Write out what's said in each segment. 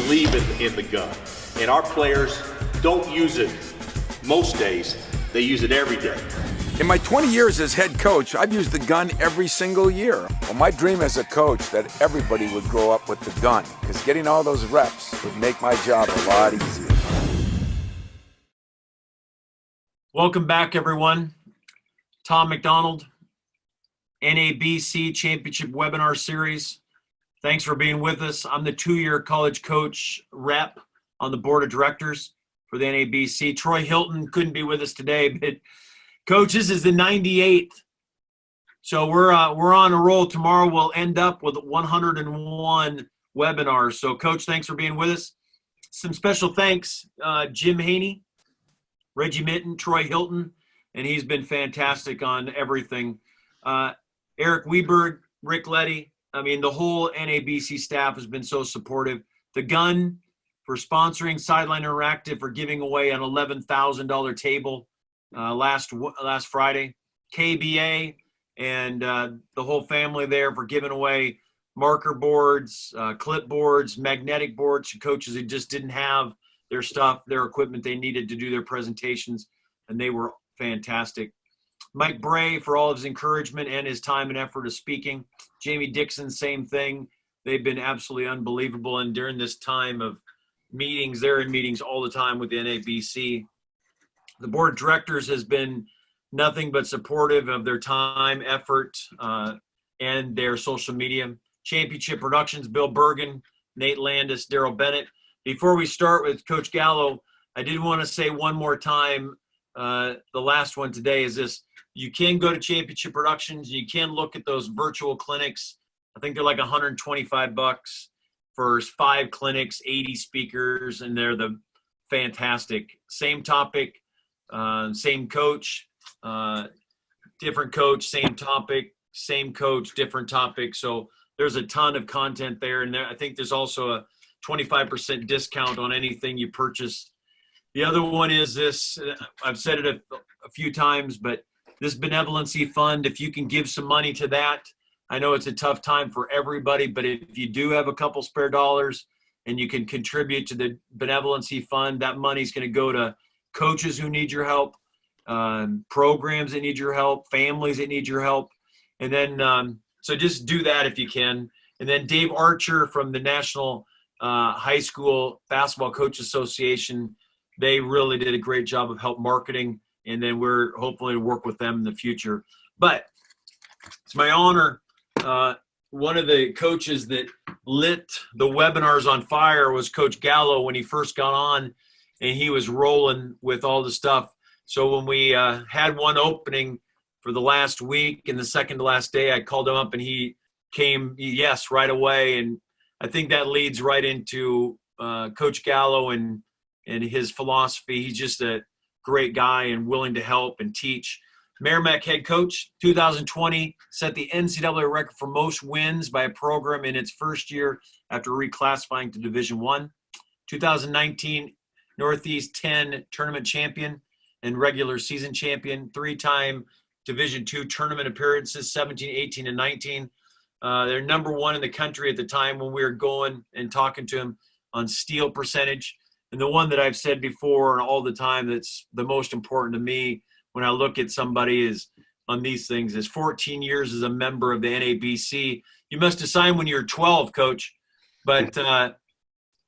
believe in the gun. And our players don't use it most days. They use it every day. In my 20 years as head coach, I've used the gun every single year. Well, my dream as a coach that everybody would grow up with the gun, because getting all those reps would make my job a lot easier. Welcome back, everyone. Tom McDonald, NABC Championship Webinar Series. Thanks for being with us. I'm the 2-year college coach rep on the board of directors for the NABC. Troy Hilton couldn't be with us today, but Coach, this is the 98th. So we're on a roll. Tomorrow we'll end up with 101 webinars. So Coach, thanks for being with us. Some special thanks, Jim Haney, Reggie Minton, Troy Hilton, and he's been fantastic on everything. Eric Weberg, Rick Letty. I mean, the whole NABC staff has been so supportive. The Gun for sponsoring, Sideline Interactive for giving away an $11,000 table last Friday. KBA and the whole family there for giving away marker boards, clipboards, magnetic boards to coaches who just didn't have their stuff, their equipment they needed to do their presentations, and they were fantastic. Mike Bray for all of his encouragement and his time and effort of speaking. Jamie Dixon, same thing. They've been absolutely unbelievable. And during this time of meetings, they're in meetings all the time with the NABC. The board of directors has been nothing but supportive of their time, effort, and their social media. Championship Productions, Bill Bergen, Nate Landis, Daryl Bennett. Before we start with Coach Gallo, I did want to say one more time, the last one today is this. You can go to Championship Productions. You can look at those virtual clinics. I think they're like $125 for 5 clinics, 80 speakers, and they're the fantastic. Same topic, same coach, different coach, same topic, same coach, different topic. So there's a ton of content there. And I think there's also a 25% discount on anything you purchase. The other one is this, I've said it a few times, but this benevolency fund, if you can give some money to that, I know it's a tough time for everybody, but if you do have a couple spare dollars and you can contribute to the benevolency fund, that money's going to go to coaches who need your help, programs that need your help, families that need your help. And then, so just do that if you can. And then Dave Archer from the National High School Basketball Coach Association, they really did a great job of help marketing. And then we're hopefully to work with them in the future. But it's my honor. One of the coaches that lit the webinars on fire was Coach Gallo when he first got on, and he was rolling with all the stuff. So when we had one opening for the last week and the second to last day, I called him up and he came, yes, right away. And I think that leads right into Coach Gallo and his philosophy. He's just a great guy and willing to help and teach. Merrimack head coach, 2020, set the NCAA record for most wins by a program in its first year after reclassifying to Division I. 2019, Northeast 10 tournament champion and regular season champion, 3-time Division II tournament appearances, 17, 18, and 19. They're number 1 in the country at the time when we were going and talking to him on steal percentage. And the one that I've said before and all the time that's the most important to me when I look at somebody is on these things is 14 years as a member of the NABC. You must have signed when you were 12, Coach. But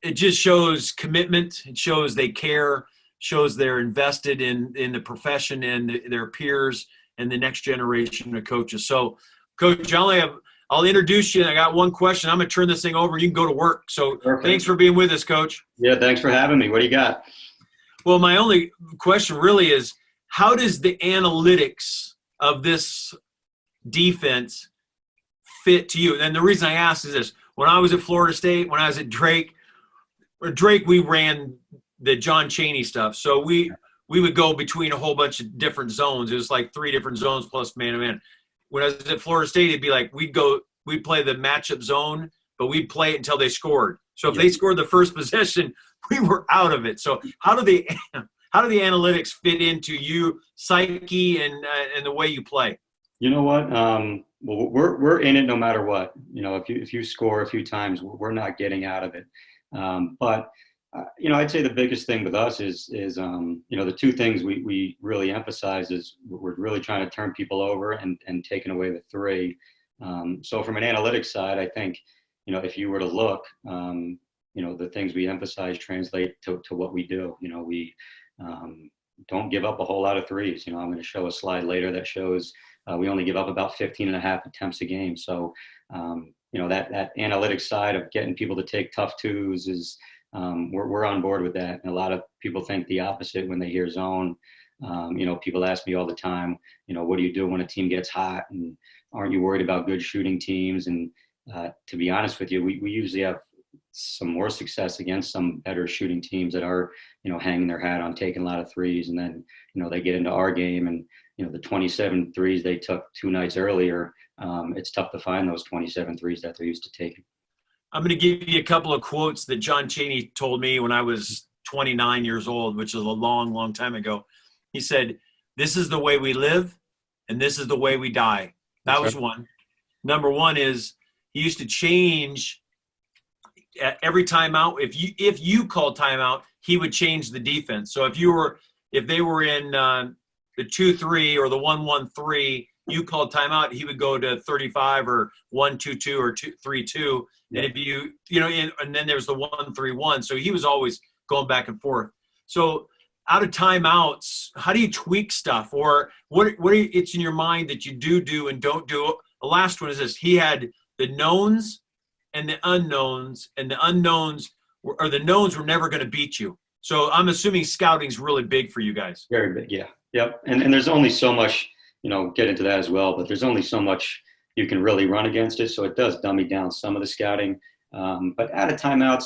it just shows commitment. It shows they care, shows they're invested in the profession and their peers and the next generation of coaches. So, Coach, I'll introduce you. I got one question. I'm going to turn this thing over. You can go to work. So Perfect. Thanks for being with us, Coach. Yeah, thanks for having me. What do you got? Well, my only question really is, how does the analytics of this defense fit to you? And the reason I ask is this. When I was at Florida State, when I was at Drake, we ran the John Chaney stuff. So we would go between a whole bunch of different zones. It was like 3 different zones plus man-to-man. When I was at Florida State, it'd be like we'd play the matchup zone, but we'd play it until they scored. So if they scored the first possession, we were out of it. So how do the analytics fit into you psyche and the way you play? You know what? Well, we're in it no matter what. You know, if you score a few times, we're not getting out of it. But I'd say the biggest thing with us is the two things we really emphasize is we're really trying to turn people over and taking away the three. So from an analytics side, I think, if you were to look, the things we emphasize translate to what we do. We don't give up a whole lot of threes. I'm going to show a slide later that shows we only give up about 15 and a half attempts a game. So, that analytics side of getting people to take tough twos is, we're on board with that. And a lot of people think the opposite when they hear zone. People ask me all the time, what do you do when a team gets hot, and aren't you worried about good shooting teams? And to be honest with you, we usually have some more success against some better shooting teams that are, hanging their hat on taking a lot of threes. And then, they get into our game and, the 27 threes they took 2 nights earlier, it's tough to find those 27 threes that they're used to taking. I'm going to give you a couple of quotes that John Chaney told me when I was 29 years old, which is a long, long time ago. He said, "This is the way we live, and this is the way we die." That was one. Number one is he used to change every timeout. If you called timeout, he would change the defense. So if they were in the 2-3 or the 1-1-3, you called timeout, he would go to 35 or 1-2-2 or 2-3-2. And if and then there's the 1-3-1. So he was always going back and forth. So out of timeouts, how do you tweak stuff? Or what it's in your mind that you do and don't do? The last one is this. He had the knowns and the unknowns, and the unknowns or the knowns were never going to beat you. So I'm assuming scouting's really big for you guys. Very big, yeah. Yep. And there's only so much, get into that as well, but there's only so much you can really run against it. So it does dummy down some of the scouting. But out of timeouts,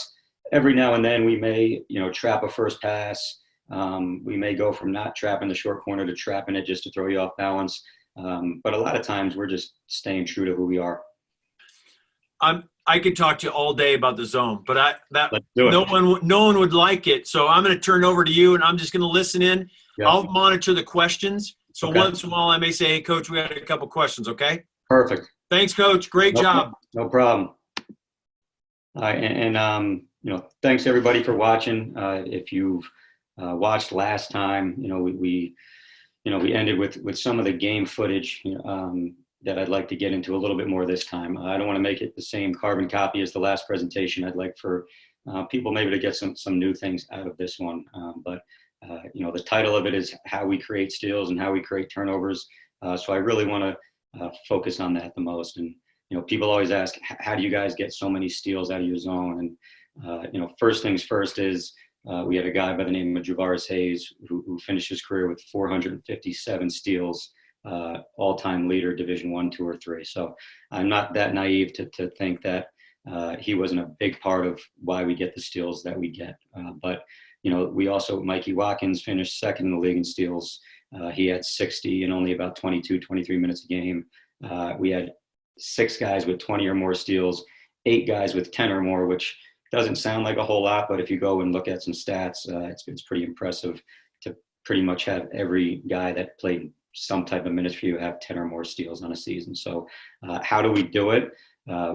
every now and then we may, trap a first pass. We may go from not trapping the short corner to trapping it just to throw you off balance. But a lot of times we're just staying true to who we are. I could talk to you all day about the zone, but no one would like it. So I'm going to turn it over to you, and I'm just going to listen in. Yeah. I'll monitor the questions. So once in a while I may say, "Hey, Coach, we had a couple questions." Okay. Perfect. Thanks, Coach. Great job. No problem. All right, and thanks everybody for watching. If you've watched last time, we ended with some of the game footage that I'd like to get into a little bit more this time. I don't want to make it the same carbon copy as the last presentation. I'd like for people maybe to get some new things out of this one. But the title of it is How We Create Steals and How We Create Turnovers. So I really want to focus on that the most. And, people always ask, how do you guys get so many steals out of your zone? And, first things first is we had a guy by the name of Javaris Hayes who finished his career with 457 steals. All-time leader, Division 1, 2, or 3. So I'm not that naive to think that he wasn't a big part of why we get the steals that we get. But we also, Mikey Watkins finished second in the league in steals. He had 60 in only about 22, 23 minutes a game. We had 6 guys with 20 or more steals, 8 guys with 10 or more, which doesn't sound like a whole lot, but if you go and look at some stats, it's pretty impressive to pretty much have every guy that played some type of minutes for you have 10 or more steals on a season. So how do we do it?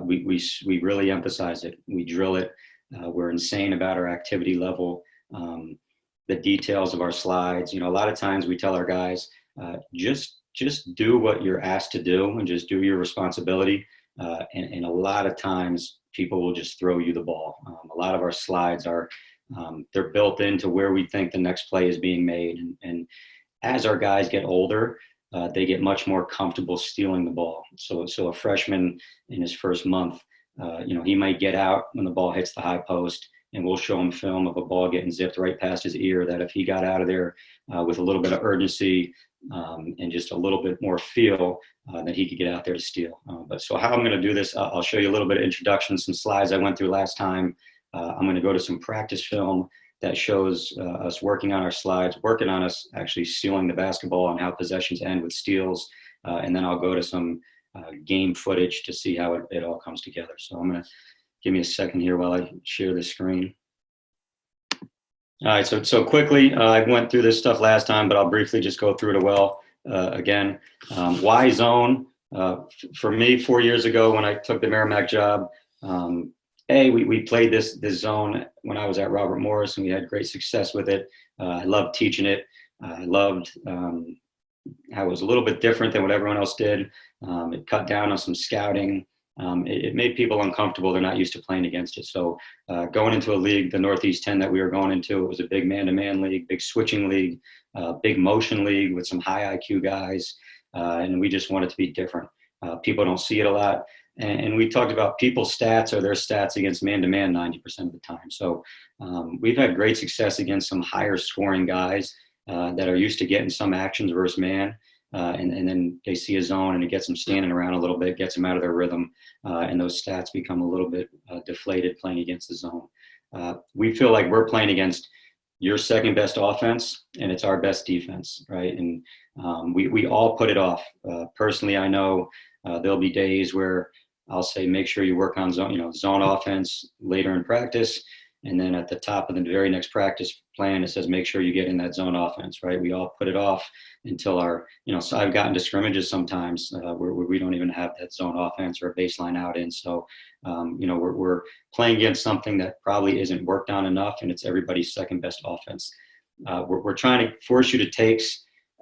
We really emphasize it. We drill it. We're insane about our activity level, the details of our slides. A lot of times we tell our guys, just do what you're asked to do and just do your responsibility. And a lot of times people will just throw you the ball. A lot of our slides are, they're built into where we think the next play is being made. And as our guys get older, they get much more comfortable stealing the ball. So a freshman in his first month, he might get out when the ball hits the high post, and we'll show him film of a ball getting zipped right past his ear, that if he got out of there with a little bit of urgency and just a little bit more feel, that he could get out there to steal. But so how I'm going to do this, I'll show you a little bit of introduction, some slides I went through last time. I'm going to go to some practice film that shows us working on our slides, working on us actually stealing the basketball and how possessions end with steals. And then I'll go to some game footage to see how it all comes together. So I'm going to give me a second here while I share the screen. All right, so quickly, I went through this stuff last time, but I'll briefly just go through it again. Why zone? For me, 4 years ago when I took the Merrimack job, we played this zone when I was at Robert Morris, and we had great success with it. I loved teaching it. I loved how it was a little bit different than what everyone else did. It cut down on some scouting. It made people uncomfortable. They're not used to playing against it. So going into a league, the Northeast 10 that we were going into, it was a big man-to-man league, big switching league, big motion league with some high IQ guys. And we just wanted to be different. People don't see it a lot. And we talked about people's stats or their stats against man-to-man 90% of the time. So we've had great success against some higher scoring guys that are used to getting some actions versus man. And then they see a zone and it gets them standing around a little bit, gets them out of their rhythm. And those stats become a little bit deflated playing against the zone. We feel like we're playing against your second best offense and it's our best defense, right? And we all put it off. Personally, I know there'll be days where I'll say, make sure you work on zone offense later in practice. And then at the top of the very next practice plan, it says, make sure you get in that zone offense, right? We all put it off until so I've gotten to scrimmages sometimes where we don't even have that zone offense or a baseline out in. So, we're playing against something that probably isn't worked on enough, and it's everybody's second best offense. We're trying to force you to take,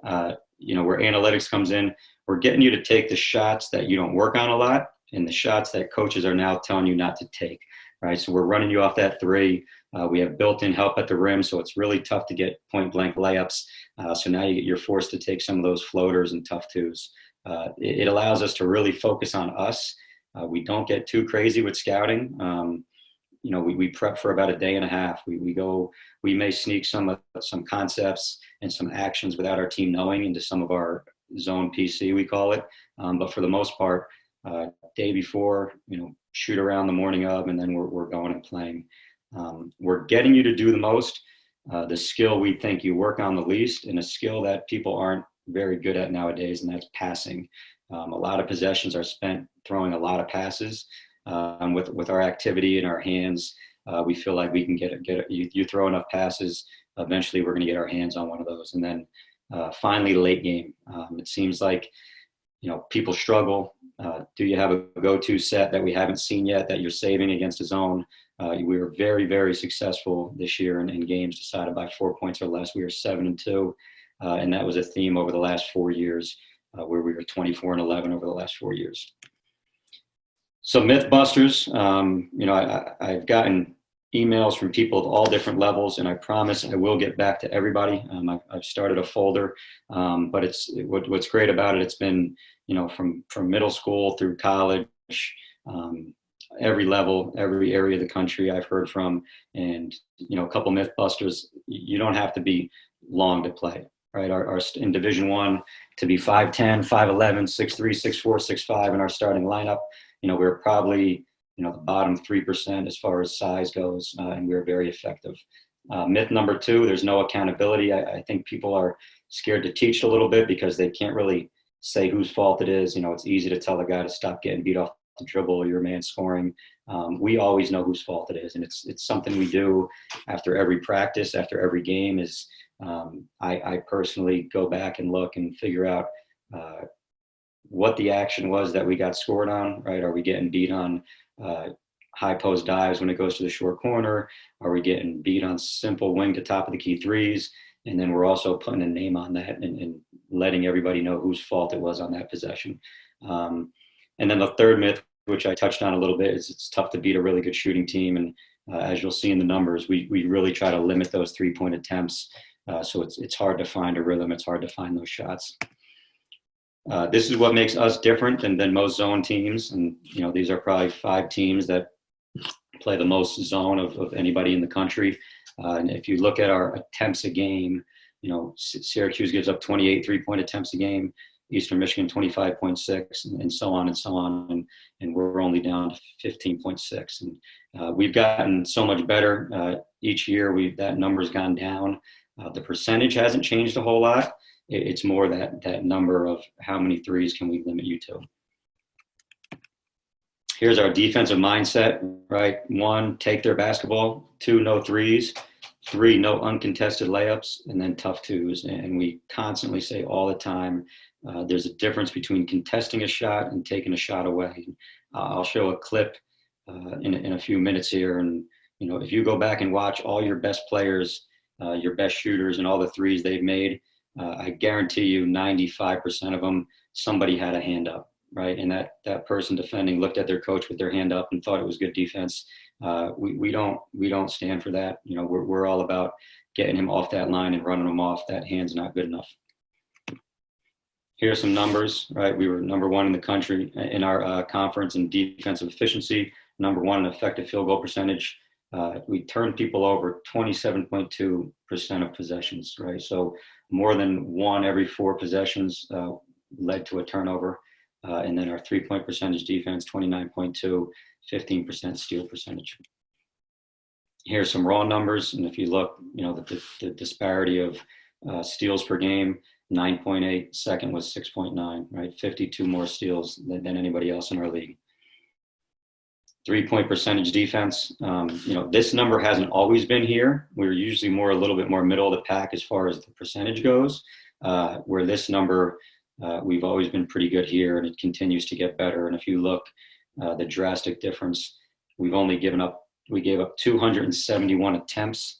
where analytics comes in, we're getting you to take the shots that you don't work on a lot and the shots that coaches are now telling you not to take. Right, so we're running you off that three. We have built-in help at the rim, so it's really tough to get point-blank layups. So now you're forced to take some of those floaters and tough twos. It allows us to really focus on us. We don't get too crazy with scouting. We prep for about a day and a half. We may sneak some concepts and some actions without our team knowing into some of our zone PC, we call it. But for the most part, day before, shoot around the morning of, and then we're going and playing. We're getting you to do the most, the skill we think you work on the least, and a skill that people aren't very good at nowadays, and that's passing. A lot of possessions are spent throwing a lot of passes. With our activity in our hands, we feel like we can get you throw enough passes, eventually we're going to get our hands on one of those. And then finally, late game. It seems like people struggle. Do you have a go-to set that we haven't seen yet that you're saving against a zone? We were very, very successful this year in games decided by 4 points or less. We were 7-2, and that was a theme over the last 4 years, where we were 24-11 over the last 4 years. So Mythbusters, I've gotten emails from people of all different levels, and I promise I will get back to everybody. I've started a folder, but what's great about it. It's been from middle school through college, every level, every area of the country I've heard from, and a couple Mythbusters. You don't have to be long to play, right? Our in Division I to be 5'10", 5'11", 6'3", 6'4", 6'5" in our starting lineup. We're probably the bottom 3% as far as size goes, and we're very effective. Myth number 2, there's no accountability. I think people are scared to teach a little bit because they can't really say whose fault it is. It's easy to tell the guy to stop getting beat off the dribble or your man scoring. We always know whose fault it is, and it's something we do after every practice, after every game. Is I personally go back and look and figure out what the action was that we got scored on. Right? Are we getting beat on high post dives when it goes to the short corner? Are we getting beat on simple wing to top of the key threes? And then we're also putting a name on that and letting everybody know whose fault it was on that possession. And then the third myth, which I touched on a little bit, is it's tough to beat a really good shooting team. And as you'll see in the numbers, we really try to limit those 3-point attempts. So it's hard to find a rhythm. It's hard to find those shots. This is what makes us different than most zone teams. And, these are probably 5 teams that play the most zone of anybody in the country. And if you look at our attempts a game, Syracuse gives up 28 3-point attempts a game, Eastern Michigan 25.6, and so on and so on. And we're only down to 15.6. And we've gotten so much better. Each year that number's gone down. The percentage hasn't changed a whole lot. It's more that number of how many threes can we limit you to. Here's our defensive mindset, right? 1, take their basketball. 2, no threes. 3, no uncontested layups, and then tough twos. And we constantly say all the time, there's a difference between contesting a shot and taking a shot away. I'll show a clip in a few minutes here. And, you know, if you go back and watch all your best players, your best shooters and all the threes they've made, I guarantee you 95% of them, somebody had a hand up, right? And that person defending looked at their coach with their hand up and thought it was good defense. We don't stand for that. You know, we're all about getting him off that line and running him off. That hand's not good enough. Here are some numbers, right? We were number 1 in the country in our conference in defensive efficiency, number 1 in effective field goal percentage. We turned people over 27.2% of possessions, right? So more than 1 every 4 possessions led to a turnover. And then our 3-point percentage defense, 29.2, 15% steal percentage. Here's some raw numbers. And if you look, you know, the disparity of steals per game, 9.8, second was 6.9, right? 52 more steals than anybody else in our league. 3-point percentage defense. You know, this number hasn't always been here. We're usually a little bit more middle of the pack as far as the percentage goes, where this number, we've always been pretty good here, and it continues to get better. And if you look, the drastic difference, we gave up 271 attempts.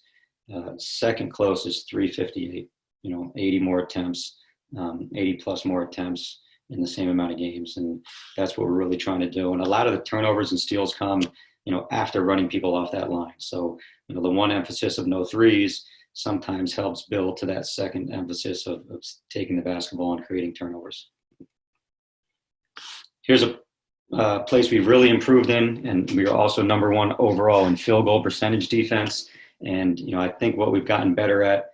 Second closest, 358, you know, 80 more attempts, 80 plus more attempts in the same amount of games. And that's what we're really trying to do. And a lot of the turnovers and steals come, you know, after running people off that line. So, you know, the one emphasis of no threes sometimes helps build to that second emphasis of taking the basketball and creating turnovers. Here's a place we've really improved in, and we are also number 1 overall in field goal percentage defense. And, you know, I think what we've gotten better at,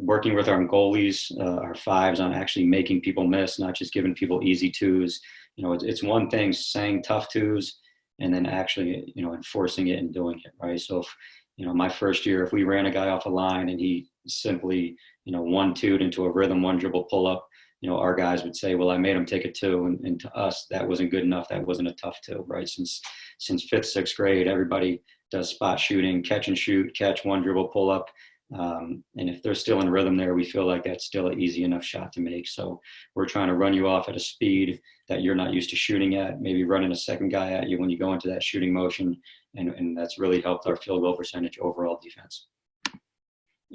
working with our goalies, our 5s, on actually making people miss, not just giving people easy 2s. You know, it's one thing saying tough 2s and then actually, you know, enforcing it and doing it, right? So, if, you know, my first year, if we ran a guy off a line and he simply, you know, 1-2'd into a rhythm, 1 dribble pull up, you know, our guys would say, well, I made him take a 2. And to us, that wasn't good enough. That wasn't a tough 2, right? Since 5th, 6th grade, everybody does spot shooting, catch and shoot, catch, 1 dribble pull up. And if they're still in rhythm there, we feel like that's still an easy enough shot to make. So we're trying to run you off at a speed that you're not used to shooting at, maybe running a second guy at you when you go into that shooting motion. And that's really helped our field goal percentage overall defense.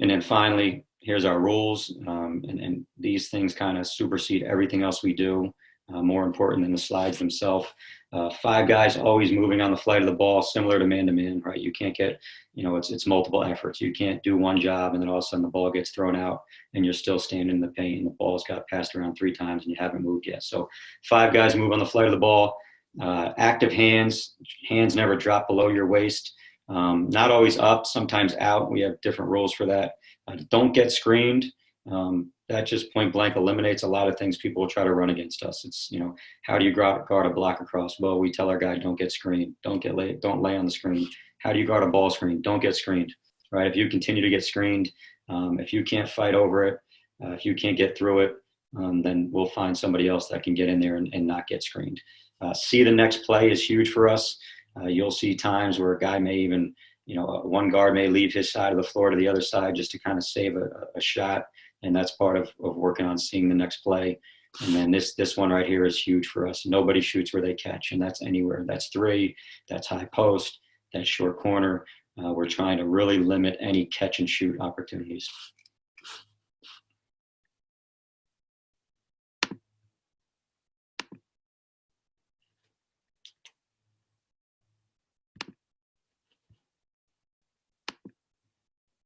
And then finally, here's our rules. And these things kind of supersede everything else we do, more important than the slides themselves. 5 guys always moving on the flight of the ball, similar to man-to-man, right? You can't get, you know, it's multiple efforts. You can't do one job and then all of a sudden the ball gets thrown out and you're still standing in the paint and the ball's got passed around 3 times and you haven't moved yet. So 5 guys move on the flight of the ball. Active hands never drop below your waist. Not always up, sometimes out. We have different rules for that. Don't get screened. That just point blank eliminates a lot of things people will try to run against us. It's, you know, how do you guard a block across? Well, we tell our guy, don't get screened. Don't lay on the screen. How do you guard a ball screen? Don't get screened, right? If you continue to get screened, if you can't fight over it, if you can't get through it, then we'll find somebody else that can get in there and not get screened. See the next play is huge for us. You'll see times where a guy may even, you know, one guard may leave his side of the floor to the other side just to kind of save a shot. And that's part of working on seeing the next play. And then this one right here is huge for us. Nobody shoots where they catch, and that's anywhere. That's 3, that's high post, that's short corner. We're trying to really limit any catch and shoot opportunities.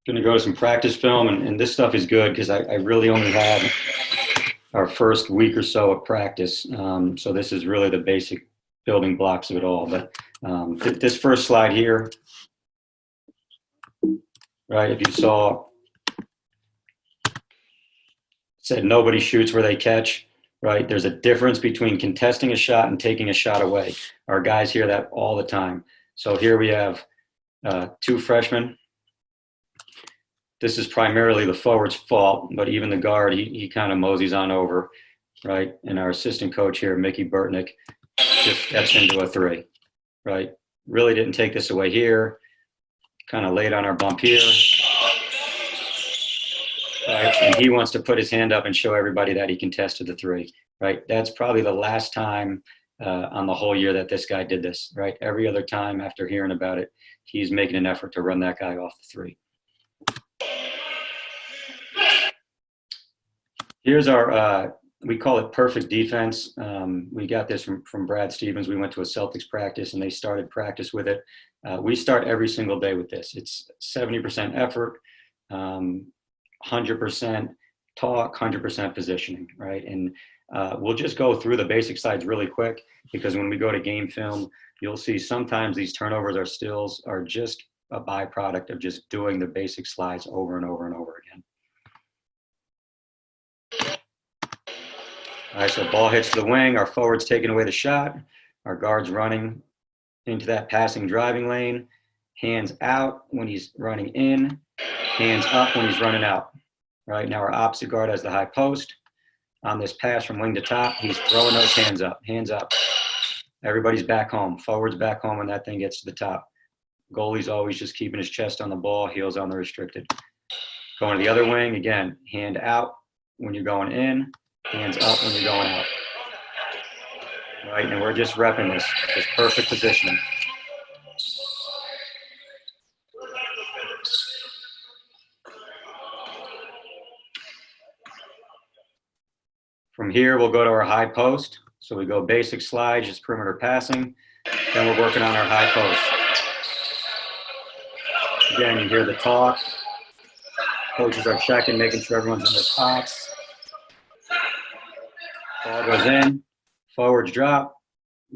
Going to go to some practice film, and this stuff is good because I really only had our first week or so of practice. So this is really the basic building blocks of it all. But this first slide here, right, if you saw, said nobody shoots where they catch, right? There's a difference between contesting a shot and taking a shot away. Our guys hear that all the time. So here we have 2 freshmen. This is primarily the forward's fault, but even the guard, he kind of moseys on over, right? And our assistant coach here, Mickey Burtnick, just steps into a 3, right? Really didn't take this away here. Kind of laid on our bump here. Right? And he wants to put his hand up and show everybody that he contested the 3, right? That's probably the last time on the whole year that this guy did this, right? Every other time after hearing about it, he's making an effort to run that guy off the three. Here's our, we call it perfect defense. We got this from Brad Stevens. We went to a Celtics practice and they started practice with it. We start every single day with this. It's 70% effort, 100% talk, 100% positioning, right? And we'll just go through the basic slides really quick, because when we go to game film, you'll see sometimes these turnovers or steals are just a byproduct of just doing the basic slides over and over and over again. All right, so ball hits the wing, our forward's taking away the shot, our guard's running into that passing driving lane, hands out when he's running in, hands up when he's running out. Right now our opposite guard has the high post. On this pass from wing to top, he's throwing those hands up, hands up. Everybody's back home, forward's back home when that thing gets to the top. Goalie's always just keeping his chest on the ball, heels on the restricted. Going to the other wing, again, hand out when you're going in, hands up when you're going out. Right, and we're just repping this perfect positioning. From here, we'll go to our high post. So we go basic slide, just perimeter passing. Then we're working on our high post. Again, you hear the talk. Coaches are checking, making sure everyone's in their spots. Ball goes in, forwards drop,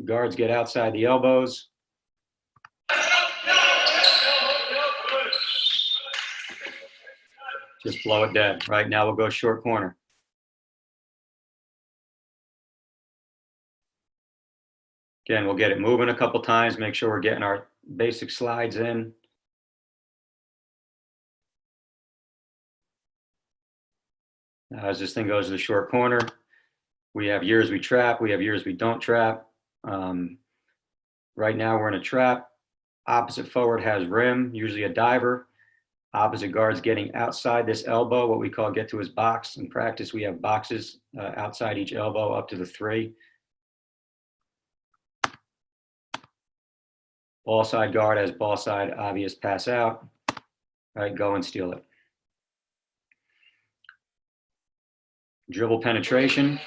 guards get outside the elbows. Just blow it dead. Right now we'll go short corner. Again, we'll get it moving a couple times, make sure we're getting our basic slides in. Now, as this thing goes to the short corner, we have years we trap, we have years we don't trap. Right now we're in a trap. Opposite forward has rim, usually a diver. Opposite guard's getting outside this elbow, what we call get to his box. In practice, we have boxes outside each elbow up to the three. Ball side guard has ball side obvious pass out. All right, go and steal it. Dribble penetration.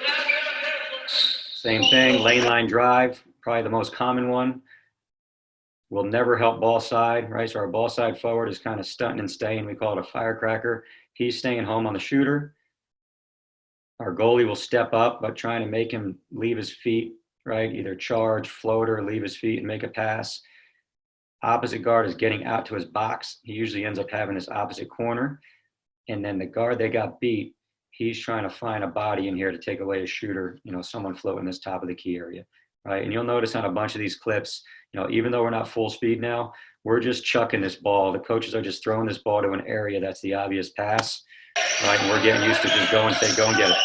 Same thing, lane line drive, probably the most common one. Will never help ball side, right? So our ball side forward is kind of stunting and staying. We call it a firecracker. He's staying home on the shooter. Our goalie will step up, but trying to make him leave his feet, right? Either charge, float, or leave his feet and make a pass. Opposite guard is getting out to his box. He usually ends up having this opposite corner. And then the guard that got beat, he's trying to find a body in here to take away a shooter, you know, someone floating this top of the key area, right? And you'll notice on a bunch of these clips, you know, even though we're not full speed now, we're just chucking this ball. The coaches are just throwing this ball to an area that's the obvious pass, right? And we're getting used to just go and say, go and get it.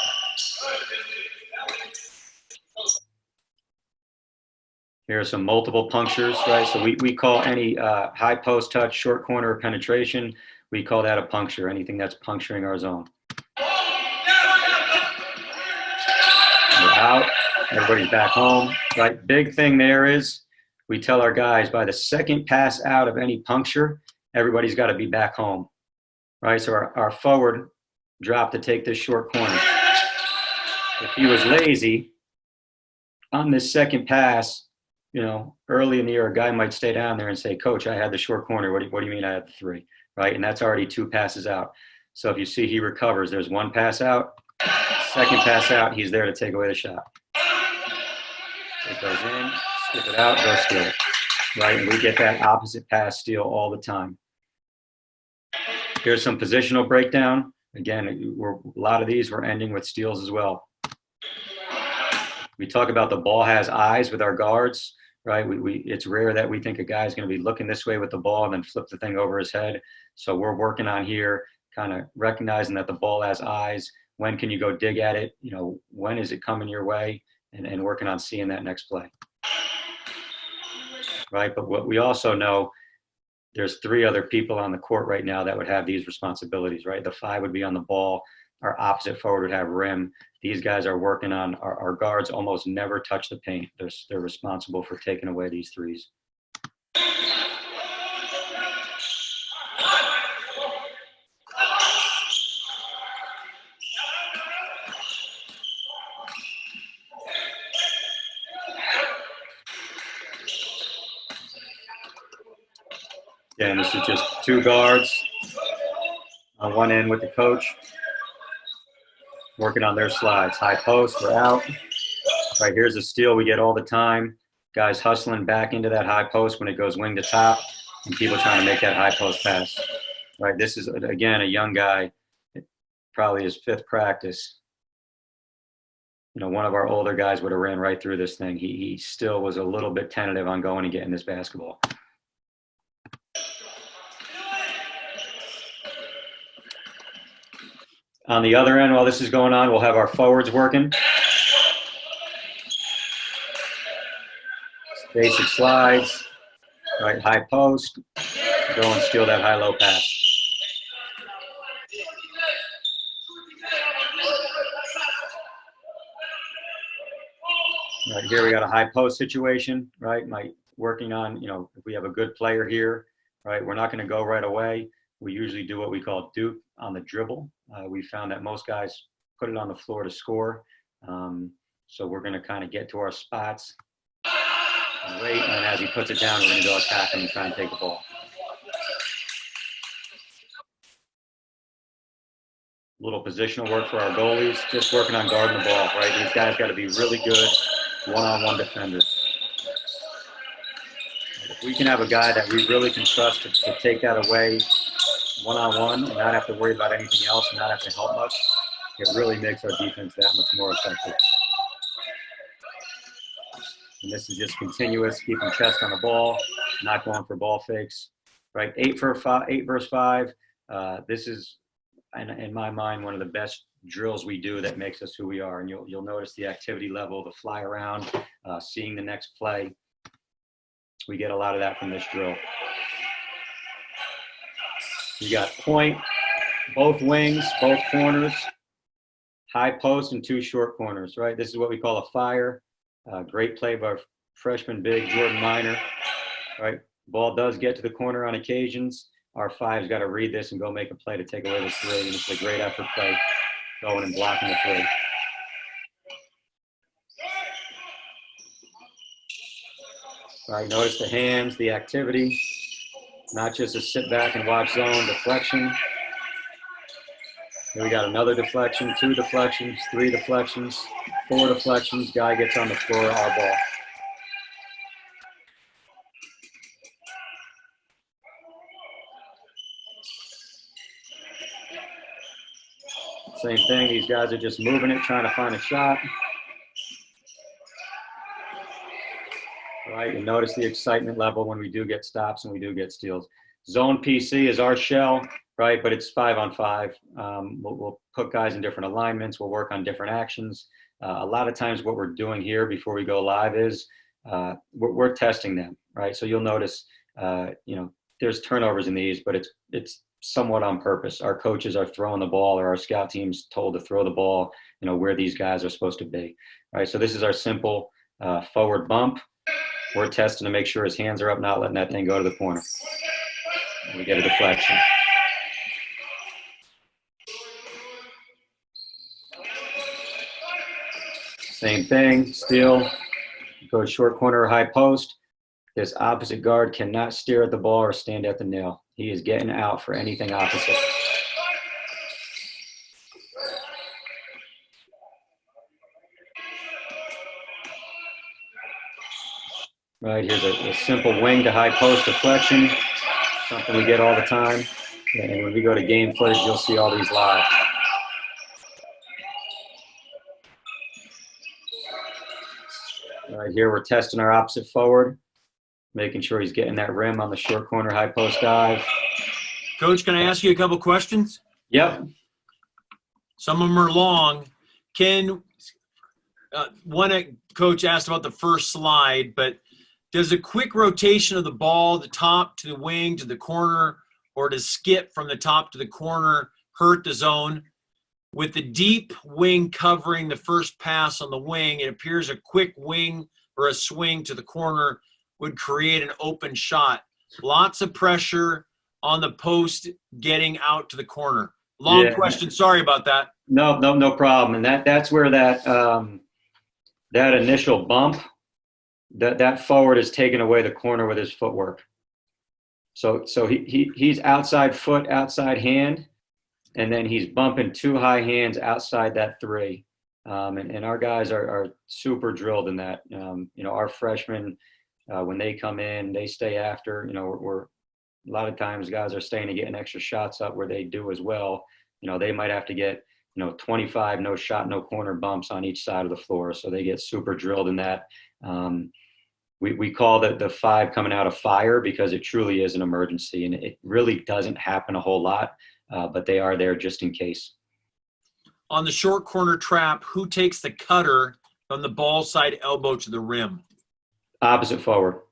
Here are some multiple punctures, right? So we call any high post touch, short corner penetration, we call that a puncture, anything that's puncturing our zone. We're out, everybody's back home, right? Big thing there is we tell our guys by the second pass out of any puncture, everybody's got to be back home, right? So our forward dropped to take this short corner. If he was lazy on this second pass, you know, early in the year, a guy might stay down there and say, Coach, I had the short corner. What do you mean I had the three, right? And that's already two passes out. So if you see he recovers, there's one pass out, second pass out, he's there to take away the shot. It goes in, skip it out, go steal it, right? And we get that opposite pass steal all the time. Here's some positional breakdown. Again, a lot of these we're ending with steals as well. We talk about the ball has eyes with our guards, right? It's rare that we think a guy's going to be looking this way with the ball and then flip the thing over his head. So we're working on here, kind of recognizing that the ball has eyes. When can you go dig at it? You know, when is it coming your way? And working on seeing that next play, right? But what we also know, there's three other people on the court right now that would have these responsibilities, right? The five would be on the ball. our opposite forward would have rim. These guys are working on our guards almost never touch the paint. They're responsible for taking away these threes. And this is just 2 guards on one end with the coach, working on their slides. High post, we're out. Right, here's a steal we get all the time. Guys hustling back into that high post when it goes wing to top, and people trying to make that high post pass. Right, this is, again, a young guy, probably his 5th practice. You know, one of our older guys would have ran right through this thing. He still was a little bit tentative on going and getting this basketball. On the other end, while this is going on, we'll have our forwards working. Basic slides, right, high post, go and steal that high-low pass. Right, here we got a high post situation, right, working on, you know, if we have a good player here, right, we're not going to go right away. We usually do what we call dupe on the dribble. We found that most guys put it on the floor to score. So we're going to kind of get to our spots and wait, and then as he puts it down, we're going to go attack him and try and take the ball. A little positional work for our goalies, just working on guarding the ball, right? These guys got to be really good one-on-one defenders. If we can have a guy that we really can trust to take that away one-on-one and not have to worry about anything else and not have to help much, it really makes our defense that much more effective. And this is just continuous, keeping chest on the ball, not going for ball fakes, right? 8 verse 5. This is, in my mind, one of the best drills we do that makes us who we are. And you'll notice the activity level, the fly around, seeing the next play. We get a lot of that from this drill. You got point, both wings, both corners, high post, and 2 short corners, right? This is what we call a fire. Great play by our freshman big, Jordan Minor, right? Ball does get to the corner on occasions. Our 5's got to read this and go make a play to take away the 3, and it's a great effort play going and blocking the 3. All right, notice the hands, the activity, not just a sit back and watch zone, deflection. Here we got another deflection, 2 deflections, 3 deflections, 4 deflections. Guy gets on the floor, our ball. Same thing, these guys are just moving it, trying to find a shot. Right, and notice the excitement level when we do get stops and we do get steals. Zone PC is our shell, right, but it's 5-on-5. We'll put guys in different alignments. We'll work on different actions. A lot of times what we're doing here before we go live is we're testing them, right? So you'll notice, you know, there's turnovers in these, but it's somewhat on purpose. Our coaches are throwing the ball, or our scout team's told to throw the ball, you know, where these guys are supposed to be, right? So this is our simple forward bump. We're testing to make sure his hands are up, not letting that thing go to the corner. And we get a deflection. Same thing, steal, go short corner or high post. This opposite guard cannot stare at the ball or stand at the nail. He is getting out for anything opposite. Right, here's a simple wing to high post deflection, something we get all the time. And when we go to game footage, you'll see all these live. Right here, we're testing our opposite forward, making sure he's getting that rim on the short corner high post dive. Coach, can I ask you a couple questions? Yep. Some of them are long. One coach asked about the first slide, but does a quick rotation of the ball, the top to the wing to the corner, or to skip from the top to the corner hurt the zone? With the deep wing covering the first pass on the wing, it appears a quick wing or a swing to the corner would create an open shot. Lots of pressure on the post getting out to the corner. Long Yeah. question. Sorry about that. No problem. And that's where that initial bump, that forward is taking away the corner with his footwork. So he's outside foot, outside hand, and then he's bumping two high hands outside that three. And our guys are super drilled in that. Our freshmen, when they come in, they stay after. We're a lot of times guys are staying to get an extra shots up where they do as well. They might have to get 25 no shot, no corner bumps on each side of the floor. So they get super drilled in that. We call the five coming out of fire because it truly is an emergency, and it really doesn't happen a whole lot, but they are there just in case. On the short corner trap, who takes the cutter from the ball side elbow to the rim? Opposite forward.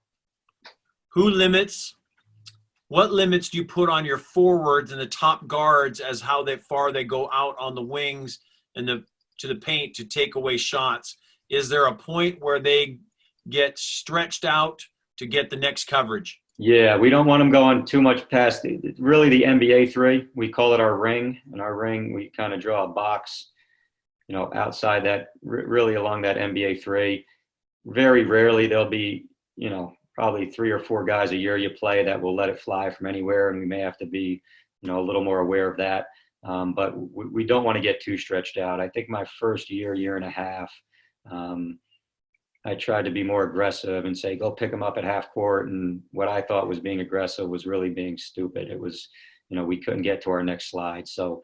What limits do you put on your forwards and the top guards as how far they go out on the wings and to the paint to take away shots? Is there a point where they get stretched out to get the next coverage? Yeah, we don't want them going too much past really the NBA three. We call it our ring. And our ring, we kind of draw a box, outside that, really along that NBA three. Very rarely there'll be, probably 3 or 4 guys a year you play that will let it fly from anywhere, and we may have to be, a little more aware of that. But we don't want to get too stretched out. I think my first year and a half, I tried to be more aggressive and say, go pick them up at half court. And what I thought was being aggressive was really being stupid. It was, we couldn't get to our next slide. So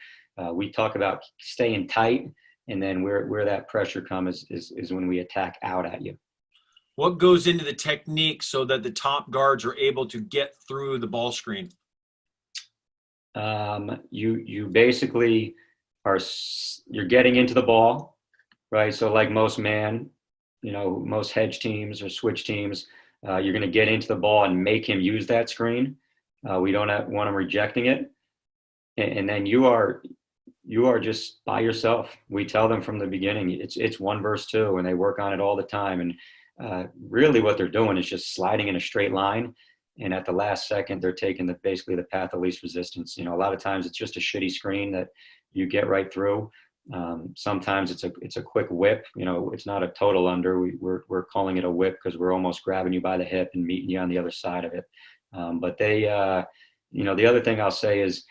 we talk about staying tight, and then where that pressure comes is when we attack out at you. What goes into the technique so that the top guards are able to get through the ball screen? You basically you're getting into the ball, right? So like most most hedge teams or switch teams, you're going to get into the ball and make him use that screen. We don't want him rejecting it. And then you are just by yourself. We tell them from the beginning, it's 1 versus 2, and they work on it all the time. And really what they're doing is just sliding in a straight line. And at the last second, they're taking basically the path of least resistance. A lot of times it's just a shitty screen that you get right through. Sometimes it's a quick whip. It's not a total under. We're calling it a whip because we're almost grabbing you by the hip and meeting you on the other side of it. But they, the other thing I'll say is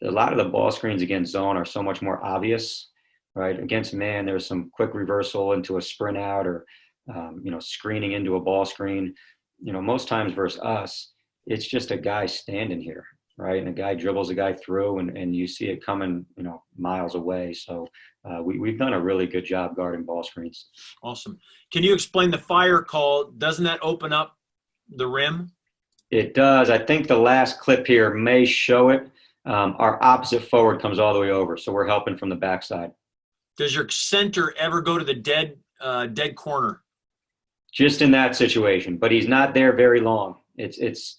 a lot of the ball screens against zone are so much more obvious, right? Against man, there's some quick reversal into a sprint out or, screening into a ball screen. Most times versus us, it's just a guy standing here, right? And a guy dribbles a guy through, and you see it coming, miles away. So we've done a really good job guarding ball screens. Awesome. Can you explain the fire call? Doesn't that open up the rim? It does. I think the last clip here may show it. Our opposite forward comes all the way over, so we're helping from the backside. Does your center ever go to the dead corner? Just in that situation, but he's not there very long. He's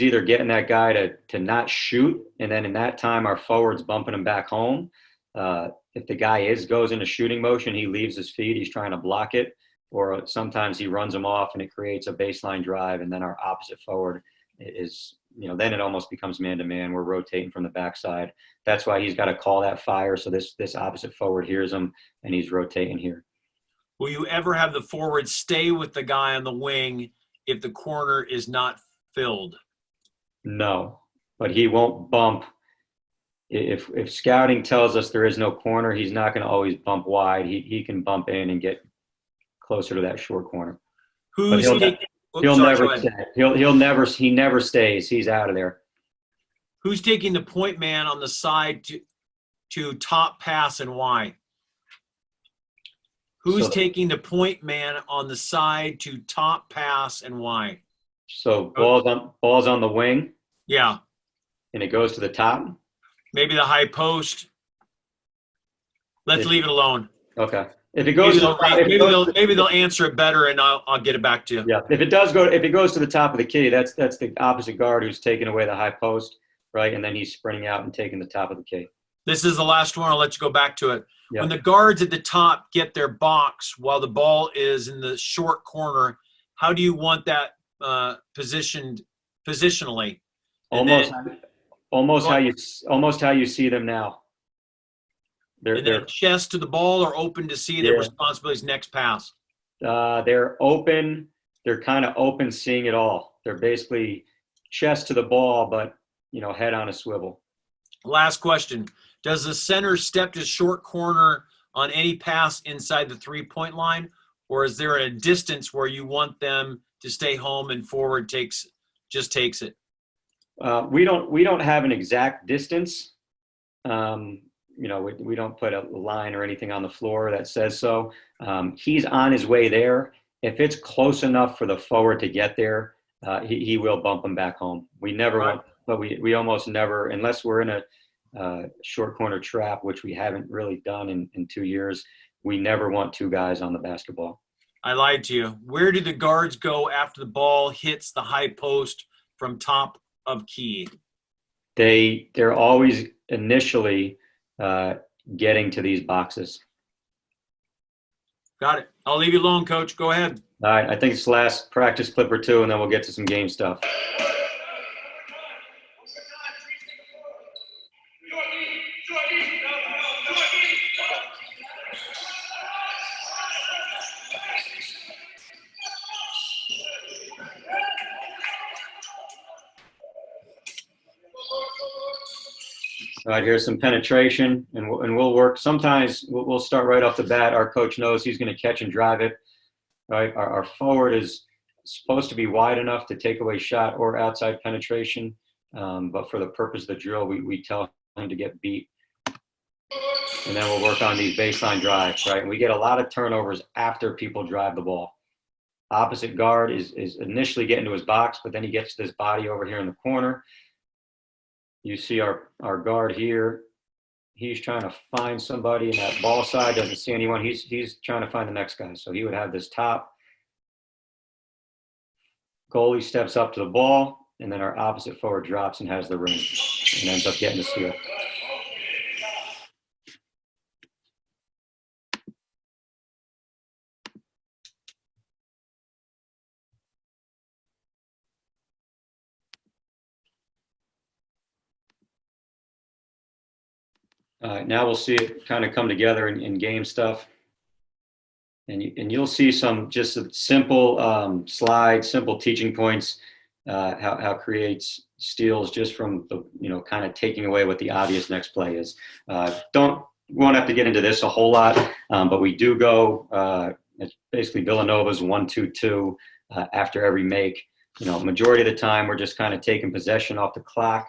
either getting that guy to not shoot, and then in that time our forward's bumping him back home. If the guy goes into shooting motion, he leaves his feet, he's trying to block it, or sometimes he runs him off and it creates a baseline drive, and then our opposite forward is, then it almost becomes man-to-man. We're rotating from the backside. That's why he's got to call that fire, so this opposite forward hears him and he's rotating here. Will you ever have the forward stay with the guy on the wing if the corner is not filled? No, but he won't bump. If scouting tells us there is no corner, he's not going to always bump wide. He can bump in and get closer to that short corner. He never stays. He's out of there. Who's taking the point man on the side to top pass and why? Who's taking the point man on the side to top pass and why? So ball's on the wing. Yeah. And it goes to the top. Maybe the high post. Let's leave it alone. Okay. If it goes, maybe they'll answer it better, and I'll get it back to you. Yeah. If it goes to the top of the key, that's the opposite guard who's taking away the high post, right? And then he's sprinting out and taking the top of the key. This is the last one. I'll let you go back to it. Yeah. When the guards at the top get their box while the ball is in the short corner, how do you want that positioned positionally? And Almost, then, almost how you see them now. They're chest to the ball or open to see their yeah. responsibilities next pass. They're open. They're kind of open, seeing it all. They're basically chest to the ball, but head on a swivel. Last question. Does the center step to short corner on any pass inside the 3-point line, or is there a distance where you want them to stay home and forward takes it? We don't have an exact distance. We don't put a line or anything on the floor that says so. He's on his way there. If it's close enough for the forward to get there, he will bump him back home. We never want, but we almost never, unless we're in a short corner trap, which we haven't really done in 2 years, we never want two guys on the basketball. I lied to you. Where do the guards go after the ball hits the high post from top of key? They're always initially getting to these boxes. Got it. I'll leave you alone, Coach. Go ahead. All right, I think it's the last practice clip or two, and then we'll get to some game stuff. All right, here's some penetration, and we'll work. Sometimes we'll start right off the bat. Our coach knows he's going to catch and drive it. Right, our forward is supposed to be wide enough to take away shot or outside penetration, but for the purpose of the drill, we tell him to get beat, and then we'll work on these baseline drives. Right, and we get a lot of turnovers after people drive the ball. Opposite guard is initially getting to his box, but then he gets this body over here in the corner. You see our guard here. He's trying to find somebody in that ball side, doesn't see anyone. He's trying to find the next guy. So he would have this top. Goalie steps up to the ball, and then our opposite forward drops and has the ring and ends up getting the steal. Now we'll see it kind of come together in game stuff. And you'll see some just simple slides, simple teaching points, how creates steals just from the, kind of taking away what the obvious next play is. We won't have to get into this a whole lot, but we do go, it's basically Villanova's 1-2-2 after every make. Majority of the time we're just kind of taking possession off the clock.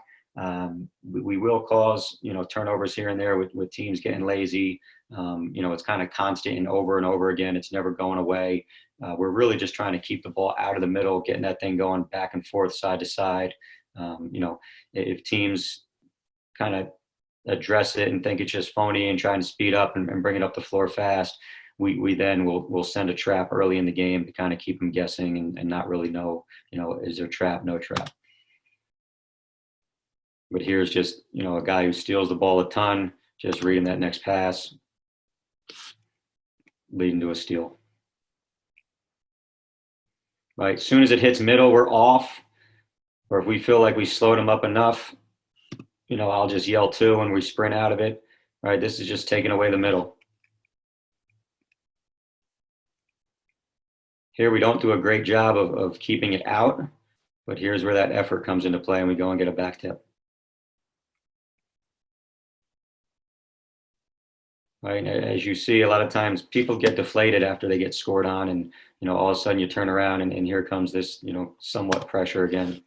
We will cause, turnovers here and there with teams getting lazy. It's kind of constant and over again. It's never going away. We're really just trying to keep the ball out of the middle, getting that thing going back and forth, side to side. If teams kind of address it and think it's just phony and trying to speed up and bring it up the floor fast, we then will send a trap early in the game to kind of keep them guessing and not really know, is there trap, no trap. But here's just, a guy who steals the ball a ton, just reading that next pass, leading to a steal. Right, as soon as it hits middle, we're off. Or if we feel like we slowed him up enough, I'll just yell two and we sprint out of it. Right, this is just taking away the middle. Here we don't do a great job of keeping it out, but here's where that effort comes into play and we go and get a back tip. Right, as you see, a lot of times people get deflated after they get scored on, and all of a sudden you turn around and here comes this somewhat pressure again.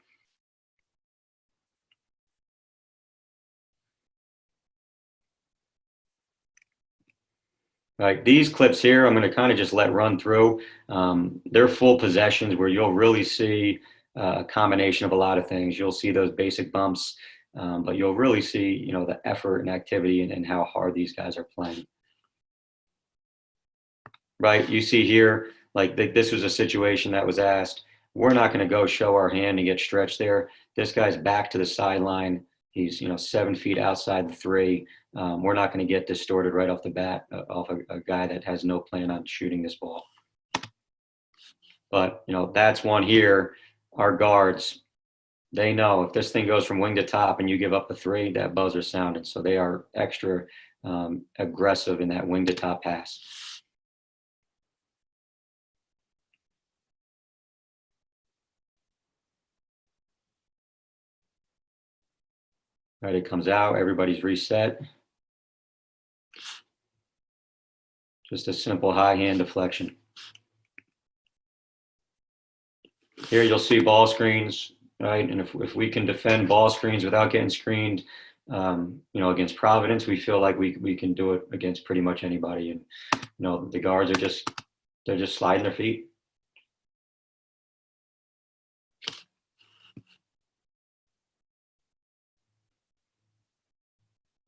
Right, these clips here I'm going to kind of just let run through. They're full possessions where you'll really see a combination of a lot of things. You'll see those basic bumps. But you'll really see, the effort and activity and how hard these guys are playing. Right, you see here, like this was a situation that was asked. We're not going to go show our hand and get stretched there. This guy's back to the sideline. He's 7 feet outside the three. We're not going to get distorted right off the bat off a guy that has no plan on shooting this ball. But that's one here. Our guards, they know if this thing goes from wing to top and you give up the three, that buzzer's sounding. So they are extra aggressive in that wing to top pass. Right, it comes out, everybody's reset. Just a simple high hand deflection. Here you'll see ball screens, right? And if we can defend ball screens without getting screened, against Providence, we feel like we can do it against pretty much anybody. And the guards are just sliding their feet.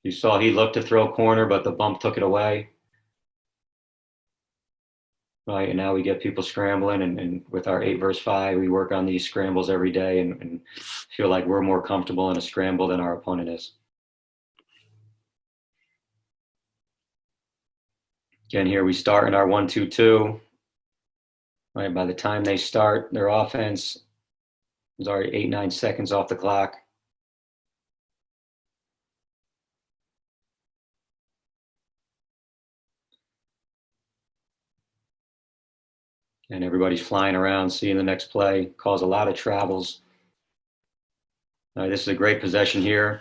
You saw he looked to throw corner, but the bump took it away. Right, and now we get people scrambling, and with our 8 versus 5, we work on these scrambles every day and feel like we're more comfortable in a scramble than our opponent is. Again, here we start in our 1-2-2. Right, by the time they start their offense, there's already 8-9 seconds off the clock. And everybody's flying around, seeing the next play, cause a lot of travels. This is a great possession here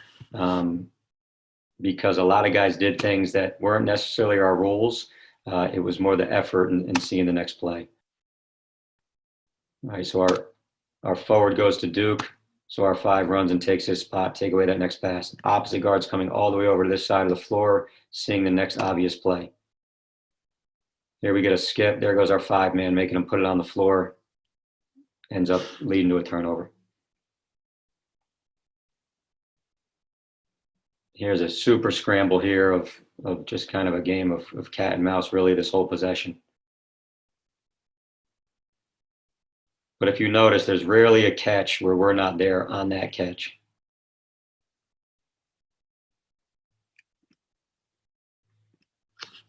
because a lot of guys did things that weren't necessarily our rules. It was more the effort and seeing the next play. All right, so our forward goes to Duke. So our 5 runs and takes his spot, take away that next pass. Opposite guard's coming all the way over to this side of the floor, seeing the next obvious play. Here we get a skip. There goes our 5-man, making him put it on the floor. Ends up leading to a turnover. Here's a super scramble here of just kind of a game of cat and mouse, really, this whole possession. But if you notice, there's rarely a catch where we're not there on that catch.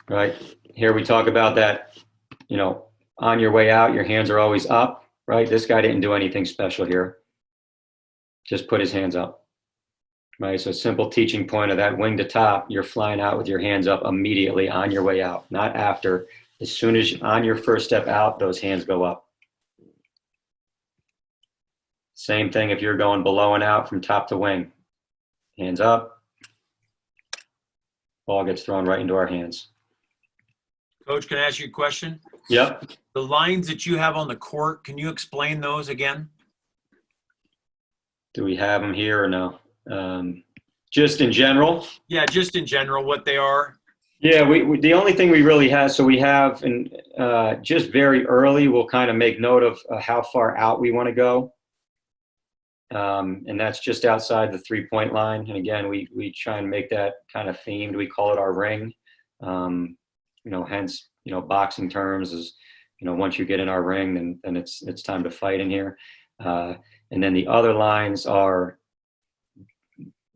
Right? Here we talk about that, on your way out, your hands are always up, right? This guy didn't do anything special here. Just put his hands up, right? So simple teaching point of that wing to top, you're flying out with your hands up immediately on your way out, not after. As soon as on your first step out, those hands go up. Same thing if you're going below and out from top to wing. Hands up. Ball gets thrown right into our hands. Coach, can I ask you a question? Yep. The lines that you have on the court, can you explain those again? Do we have them here or no? Just in general? Yeah, just in general, what they are. Yeah, we the only thing we really have, so we have, and just very early, we'll kind of make note of how far out we want to go. And that's just outside the 3-point line. And again, we try and make that kind of themed. We call it our ring. Hence, boxing terms is, once you get in our ring, then it's time to fight in here. And then the other lines are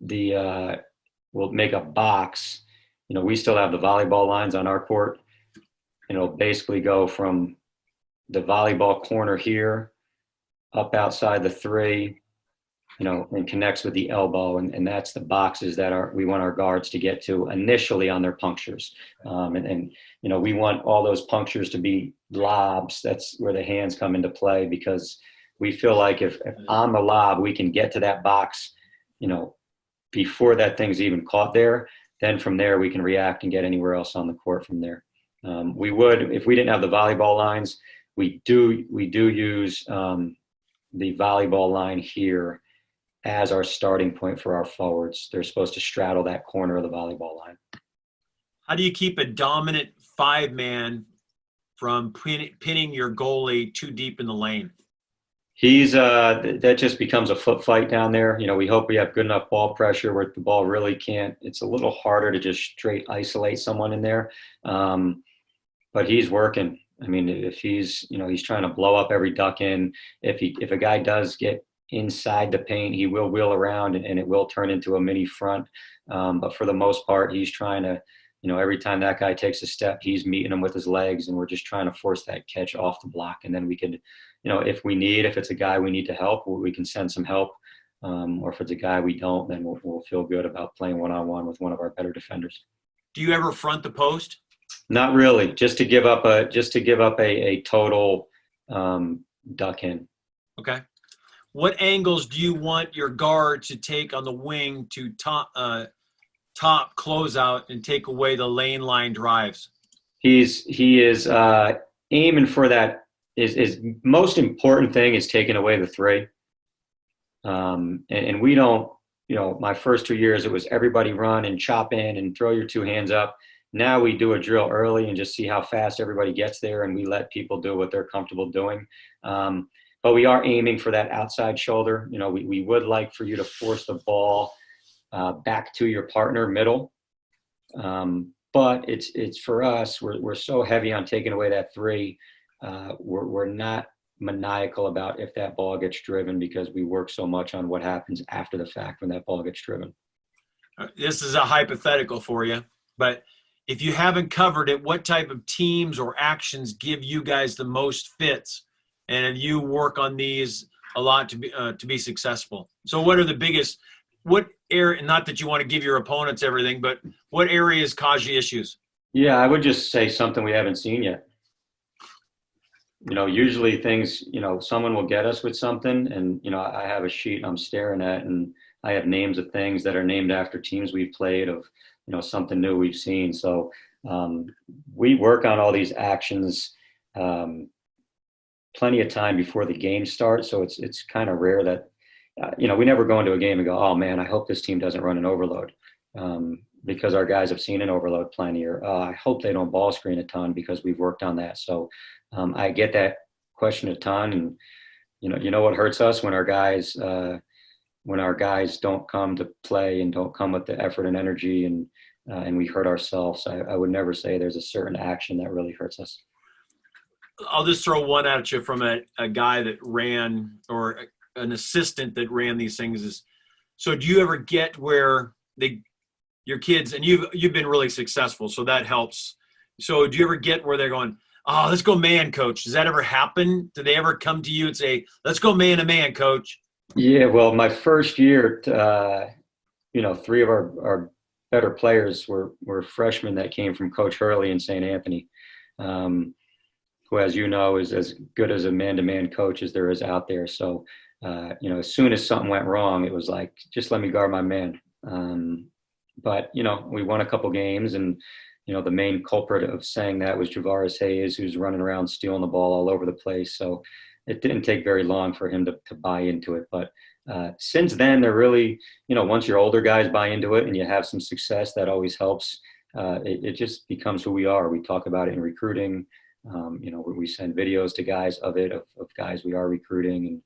we'll make a box. We still have the volleyball lines on our court. And it'll basically go from the volleyball corner here up outside the 3, and connects with the elbow. And that's the boxes that we want our guards to get to initially on their punctures. And we want all those punctures to be lobs. That's where the hands come into play, because we feel like if on the lob, we can get to that box, before that thing's even caught there, then from there we can react and get anywhere else on the court from there. We would, if we didn't have the volleyball lines, we do use the volleyball line here as our starting point for our forwards. They're supposed to straddle that corner of the volleyball line. How do you keep a dominant 5-man from pinning your goalie too deep in the lane? He's that just becomes a foot fight down there. We hope we have good enough ball pressure where the ball really can't. It's a little harder to just straight isolate someone in there. But he's working. I mean, if he's trying to blow up every duck in, if a guy does get inside the paint. He will wheel around and it will turn into a mini front. But for the most part, he's trying to, every time that guy takes a step, he's meeting him with his legs, and we're just trying to force that catch off the block. And then we could, if it's a guy we need to help, we can send some help. Or if it's a guy we don't, then we'll feel good about playing one-on-one with one of our better defenders. Do you ever front the post? Not really. Just to give up a total duck in. Okay. What angles do you want your guard to take on the wing to top closeout and take away the lane line drives? He is aiming for that. His most important thing is taking away the three. And we don't, my first 2 years, it was everybody run and chop in and throw your two hands up. Now we do a drill early and just see how fast everybody gets there, and we let people do what they're comfortable doing. But we are aiming for that outside shoulder. We would like for you to force the ball back to your partner middle. But it's for us, we're so heavy on taking away that three. We're not maniacal about if that ball gets driven, because we work so much on what happens after the fact when that ball gets driven. This is a hypothetical for you, but if you haven't covered it, what type of teams or actions give you guys the most fits? And you work on these a lot to be successful. So what are the biggest, what area, not that you want to give your opponents everything, but what areas cause you issues? Yeah, I would just say something we haven't seen yet. Usually things, someone will get us with something, and, I have a sheet I'm staring at, and I have names of things that are named after teams we've played, of, something new we've seen. So we work on all these actions plenty of time before the game starts. So it's kind of rare that, we never go into a game and go, oh man, I hope this team doesn't run an overload, because our guys have seen an overload plenty, or I hope they don't ball screen a ton, because we've worked on that. So I get that question a ton, and what hurts us when our guys don't come to play and don't come with the effort and energy, and we hurt ourselves. I would never say there's a certain action that really hurts us. I'll just throw one at you from a guy that ran, or an assistant that ran these things. So do you ever get where your kids, and you've been really successful, so that helps. So do you ever get where they're going, oh, let's go man, coach? Does that ever happen? Do they ever come to you and say, let's go man to man, coach? Yeah, well, my first year, three of our better players were freshmen that came from Coach Hurley in St. Anthony, who, as you know, is as good as a man-to-man coach as there is out there. So, as soon as something went wrong, it was like, just let me guard my man. But, we won a couple games, and, the main culprit of saying that was Javaris Hayes, who's running around stealing the ball all over the place. So it didn't take very long for him to buy into it. But since then, they're really, once your older guys buy into it and you have some success, that always helps. It just becomes who we are. We talk about it in recruiting. We send videos to guys of guys we are recruiting,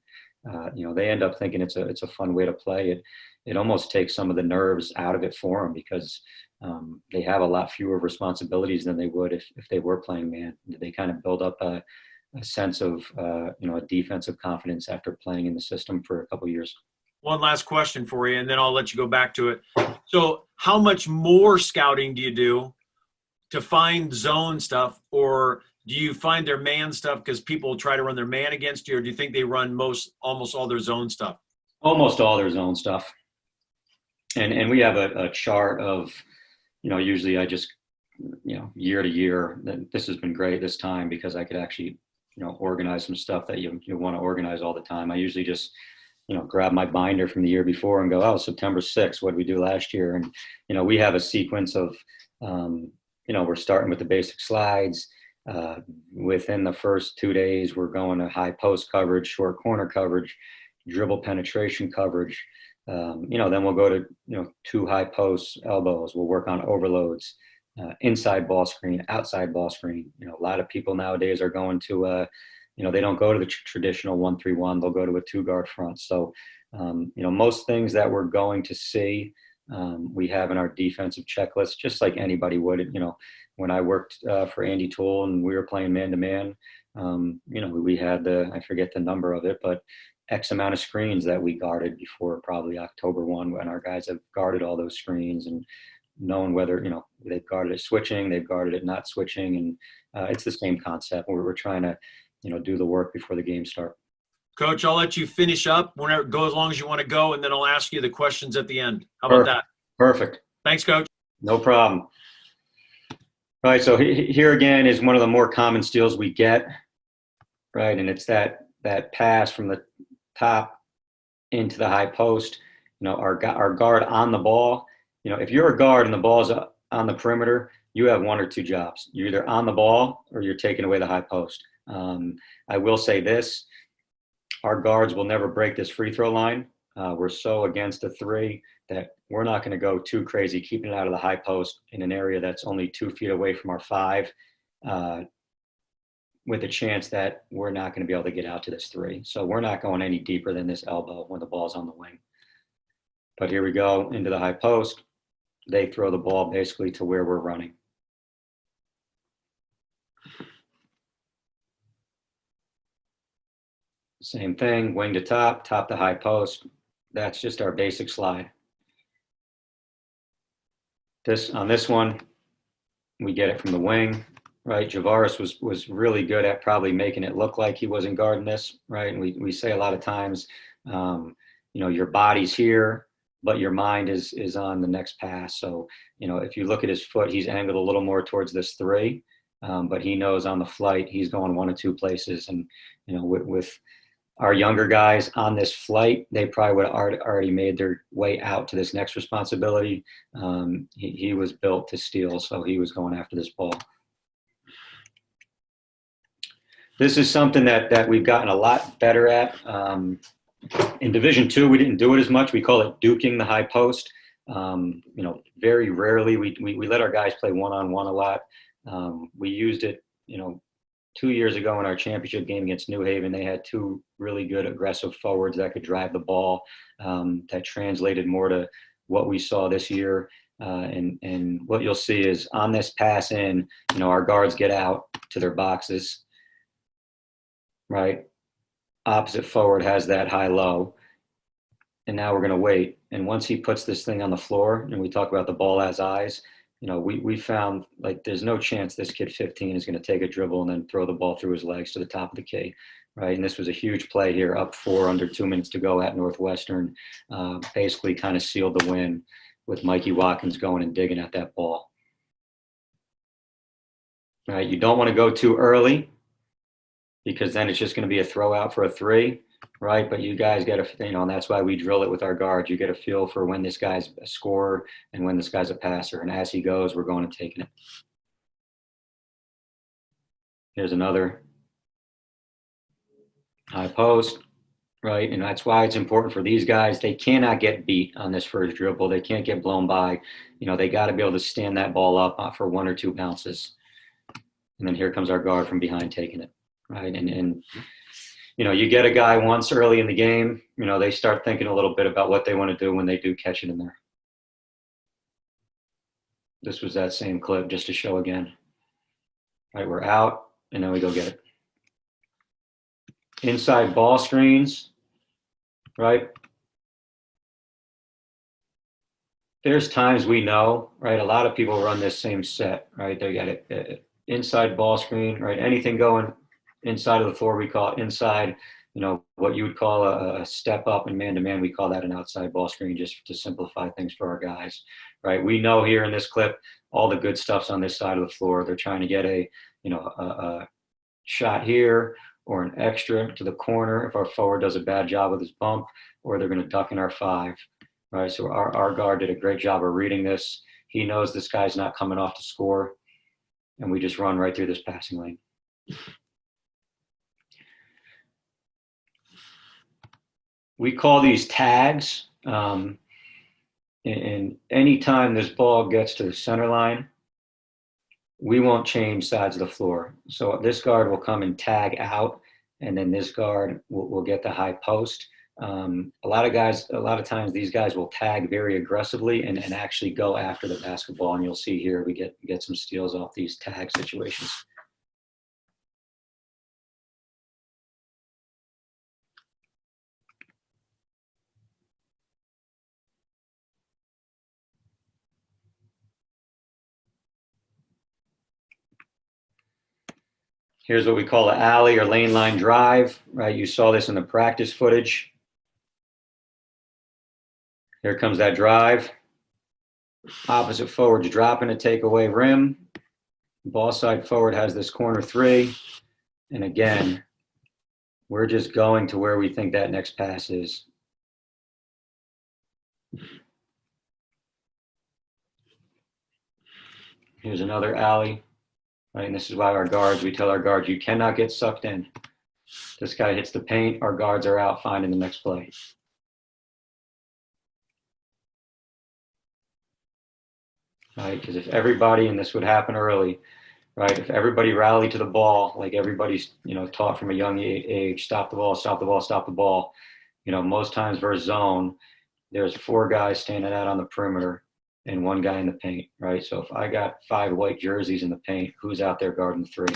and they end up thinking it's a fun way to play. It almost takes some of the nerves out of it for them, because they have a lot fewer responsibilities than they would if they were playing man. They kind of build up a sense of a defensive confidence after playing in the system for a couple of years. One last question for you, and then I'll let you go back to it. So how much more scouting do you do to find zone stuff, or do you find their man stuff because people try to run their man against you, or do you think they run almost all their zone stuff? Almost all their zone stuff. And we have a chart of, usually I just, year to year, this has been great this time, because I could actually, organize some stuff that you want to organize all the time. I usually just, grab my binder from the year before and go, oh, September 6th, what did we do last year? And, we have a sequence of, we're starting with the basic slides. Within the first 2 days, we're going to high post coverage, short corner coverage, dribble penetration coverage. Then we'll go to, 2 high posts, elbows. We'll work on overloads, inside ball screen, outside ball screen. A lot of people nowadays are going to, they don't go to the traditional 1-3-1. They'll go to a 2-guard front. So, most things that we're going to see, we have in our defensive checklist, just like anybody would. When I worked for Andy Toole and we were playing man-to-man, we had I forget the number of it, but X amount of screens that we guarded before probably October 1, when our guys have guarded all those screens and known whether, they've guarded it switching, they've guarded it not switching. And it's the same concept. We're trying to, do the work before the game start. Coach, I'll let you finish up whenever, go as long as you want to go, and then I'll ask you the questions at the end. How about that? Perfect. Thanks, Coach. No problem. All right, so here again is one of the more common steals we get, right? And it's that pass from the top into the high post. Our guard on the ball. If you're a guard and the ball's on the perimeter, you have one or two jobs. You're either on the ball or you're taking away the high post. I will say this: our guards will never break this free throw line. We're so against the three that we're not going to go too crazy keeping it out of the high post in an area that's only 2 feet away from our 5, with a chance that we're not going to be able to get out to this 3. So we're not going any deeper than this elbow when the ball's on the wing. But here we go into the high post. They throw the ball basically to where we're running. Same thing, wing to top, top to high post. That's just our basic slide. On this one, we get it from the wing, right? Javaris was really good at probably making it look like he wasn't guarding this, right? And we say a lot of times, your body's here, but your mind is on the next pass. So, if you look at his foot, he's angled a little more towards this 3, but he knows on the flight he's going 1 or 2 places. And, with our younger guys on this flight, they probably would have already made their way out to this next responsibility. He was built to steal, so he was going after this ball. This is something that we've gotten a lot better at. In Division II, we didn't do it as much. We call it duking the high post. Very rarely we let our guys play one-on-one a lot. We used it, 2 years ago in our championship game against New Haven. They had 2 really good aggressive forwards that could drive the ball. That translated more to what we saw this year. And what you'll see is on this pass in, our guards get out to their boxes, right? Opposite forward has that high-low. And now we're going to wait. And once he puts this thing on the floor, and we talk about the ball has eyes, we found like there's no chance this kid 15 is going to take a dribble and then throw the ball through his legs to the top of the key, right? And this was a huge play here, up 4, under 2 minutes to go at Northwestern. Basically kind of sealed the win with Mikey Watkins going and digging at that ball. Right? You don't want to go too early because then it's just going to be a throw out for a 3. Right, but you guys get and that's why we drill it with our guards. You get a feel for when this guy's a scorer and when this guy's a passer. And as he goes, we're going and taking it. Here's another high post, right? And that's why it's important for these guys. They cannot get beat on this first dribble. They can't get blown by. They got to be able to stand that ball up for 1 or 2 bounces. And then here comes our guard from behind taking it, right? And you get a guy once early in the game, they start thinking a little bit about what they want to do when they do catch it in there. This was that same clip just to show again. Right, we're out, and then we go get it. Inside ball screens, right? There's times we know, right? A lot of people run this same set, right? They got it inside ball screen, right? Anything going inside of the floor, we call it inside. What you would call a step up and man-to-man, we call that an outside ball screen, just to simplify things for our guys, right? We know here in this clip, all the good stuff's on this side of the floor. They're trying to get a shot here or an extra to the corner if our forward does a bad job with his bump, or they're going to duck in our 5, right? So our guard did a great job of reading this. He knows this guy's not coming off to score, and we just run right through this passing lane. We call these tags, and anytime this ball gets to the center line, we won't change sides of the floor. So this guard will come and tag out, and then this guard will get the high post. A lot of times these guys will tag very aggressively and actually go after the basketball, and you'll see here we get some steals off these tag situations. Here's what we call an alley or lane line drive, right? You saw this in the practice footage. Here comes that drive. Opposite forward's dropping to take away rim. Ball side forward has this corner three. And again, we're just going to where we think that next pass is. Here's another alley, right? And this is why we tell our guards, you cannot get sucked in. This guy hits the paint, our guards are out finding the next play. Right, because if everybody, and this would happen early, right? If everybody rallied to the ball, like everybody's, taught from a young age, stop the ball, stop the ball, stop the ball. Most times versus zone, there's 4 guys standing out on the perimeter and 1 guy in the paint, right? So if I got 5 white jerseys in the paint, who's out there guarding the 3?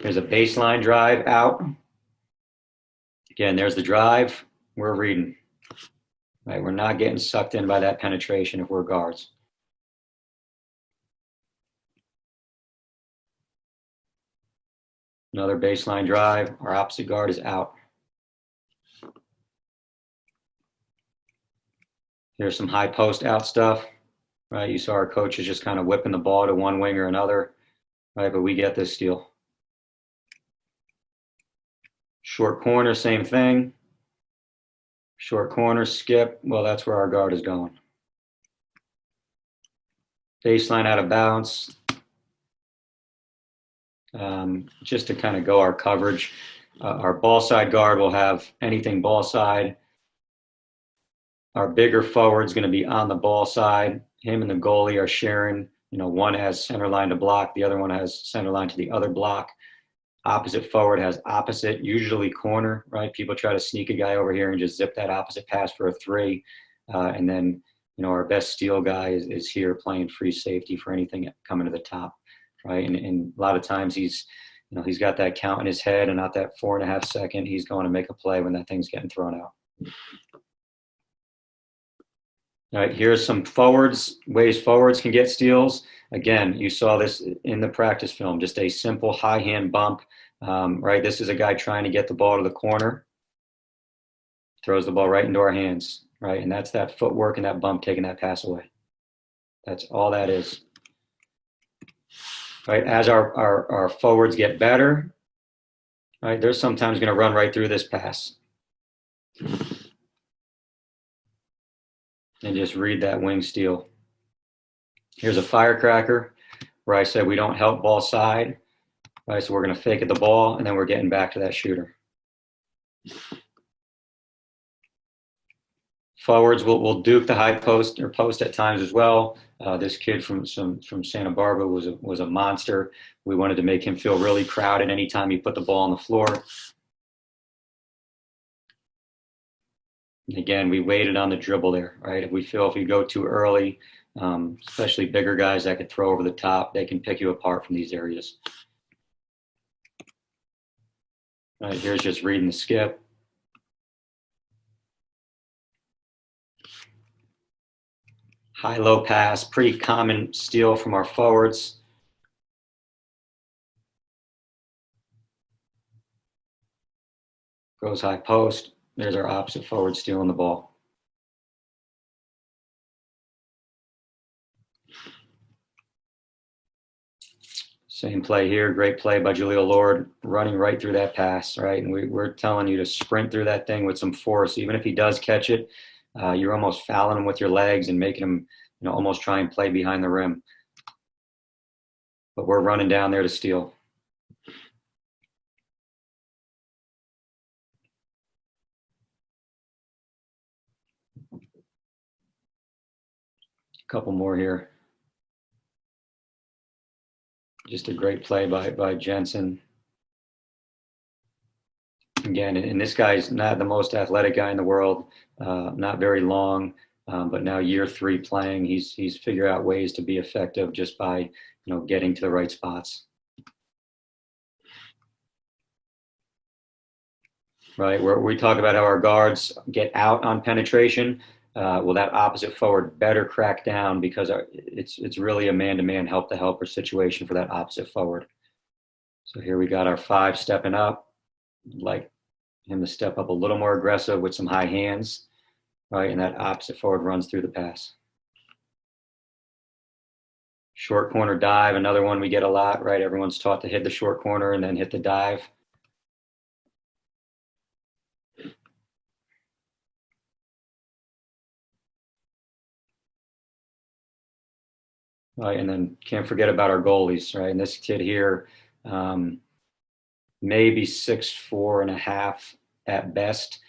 There's a baseline drive out. Again, there's the drive. We're reading, right? We're not getting sucked in by that penetration if we're guards. Another baseline drive. Our opposite guard is out. Here's some high post out stuff, right? You saw our coaches just kind of whipping the ball to one wing or another, right? But we get this steal. Short corner, same thing. Short corner, skip. Well, that's where our guard is going. Baseline out of bounds. Just to kind of go our coverage. Our ball side guard will have anything ball side. Our bigger forward's going to be on the ball side. Him and the goalie are sharing. One has center line to block. The other one has center line to the other block. Opposite forward has opposite, usually corner, right? People try to sneak a guy over here and just zip that opposite pass for a 3. And then, our best steal guy is here playing free safety for anything coming to the top, right? And a lot of times he's got that count in his head and not that 4.5 second. He's going to make a play when that thing's getting thrown out. All right, here's some ways forwards can get steals. Again, you saw this in the practice film, just a simple high hand bump, right? This is a guy trying to get the ball to the corner, throws the ball right into our hands, right? And that's that footwork and that bump taking that pass away. That's all that is. Right, as our forwards get better, right, they're sometimes going to run right through this pass. And just read that wing steal. Here's a firecracker where I said we don't help ball side. Right, so we're going to fake at the ball, and then we're getting back to that shooter. Forwards will duke the high post or post at times as well. This kid from Santa Barbara was a monster. We wanted to make him feel really crowded anytime he put the ball on the floor. Again, we waited on the dribble there, right? If we go too early, especially bigger guys that could throw over the top, they can pick you apart from these areas. Right, here's just reading the skip. High-low pass, pretty common steal from our forwards. Goes high post. There's our opposite forward stealing the ball. Same play here. Great play by Julio Lord, running right through that pass, right? And we're telling you to sprint through that thing with some force. Even if he does catch it, you're almost fouling him with your legs and making him, almost try and play behind the rim. But we're running down there to steal. Couple more here. Just a great play by Jensen. Again, and this guy's not the most athletic guy in the world, not very long, but now year 3 playing, he's figured out ways to be effective just by getting to the right spots. Right, where we talk about how our guards get out on penetration. will that opposite forward better crack down, because it's really a man-to-man help-to-helper situation for that opposite forward. So here we got our 5 stepping up. I'd like him to step up a little more aggressive with some high hands, right? And that opposite forward runs through the pass. Short corner dive, another one we get a lot, right? Everyone's taught to hit the short corner and then hit the dive. Right, and then can't forget about our goalies, right? And this kid here, maybe 6'4.5" at best.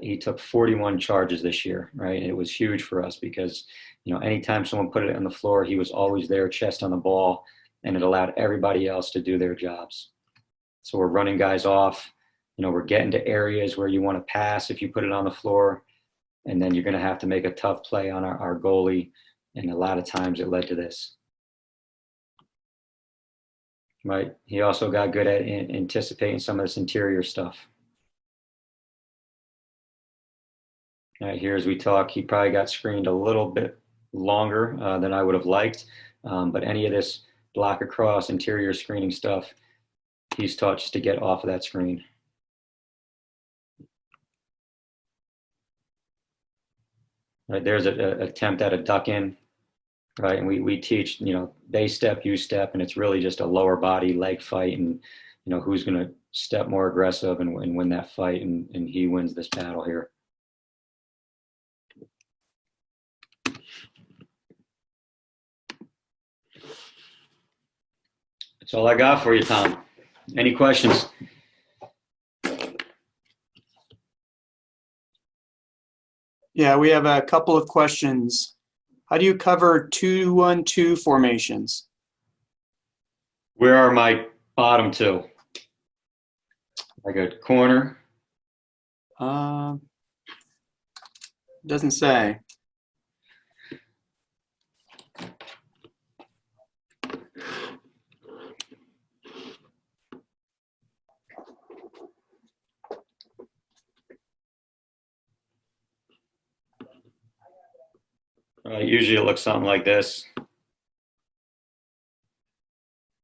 He took 41 charges this year, right? And it was huge for us because, you know, anytime someone put it on the floor, he was always there, chest on the ball, and it allowed everybody else to do their jobs. So we're running guys off. You know, we're getting to areas where you want to pass if you put it on the floor, and then you're going to have to make a tough play on our goalie. And a lot of times it led to this. Right. He also got good at anticipating some of this interior stuff. All right, here as we talk, he probably got screened a little bit longer than I would have liked. But any of this block across interior screening stuff, he's taught just to get off of that screen. Right, there's an attempt at a duck in. Right, and we teach, you know, they step, you step, and it's really just a lower body leg fight, and, you know, who's going to step more aggressive and win that fight, and he wins this battle here. That's all I got for you, Tom. Any questions? Yeah, we have a couple of questions. How do you cover 2-1-2 formations? Where are my bottom two? I got corner. Doesn't say. Usually it looks something like this.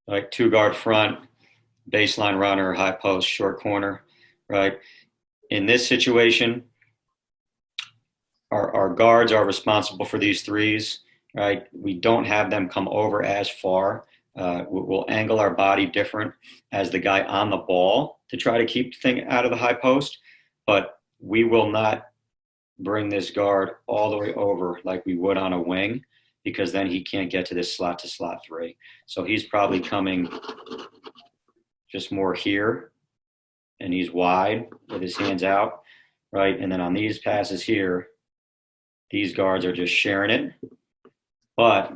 Like 2-guard front, baseline runner, high post, short corner, right? In this situation, our guards are responsible for these threes, right? We don't have them come over as far. We'll angle our body different as the guy on the ball to try to keep the thing out of the high post, but we will not bring this guard all the way over like we would on a wing, because then he can't get to this slot to slot three. So he's probably coming just more here, and he's wide with his hands out, right? And then on these passes here, these guards are just sharing it. But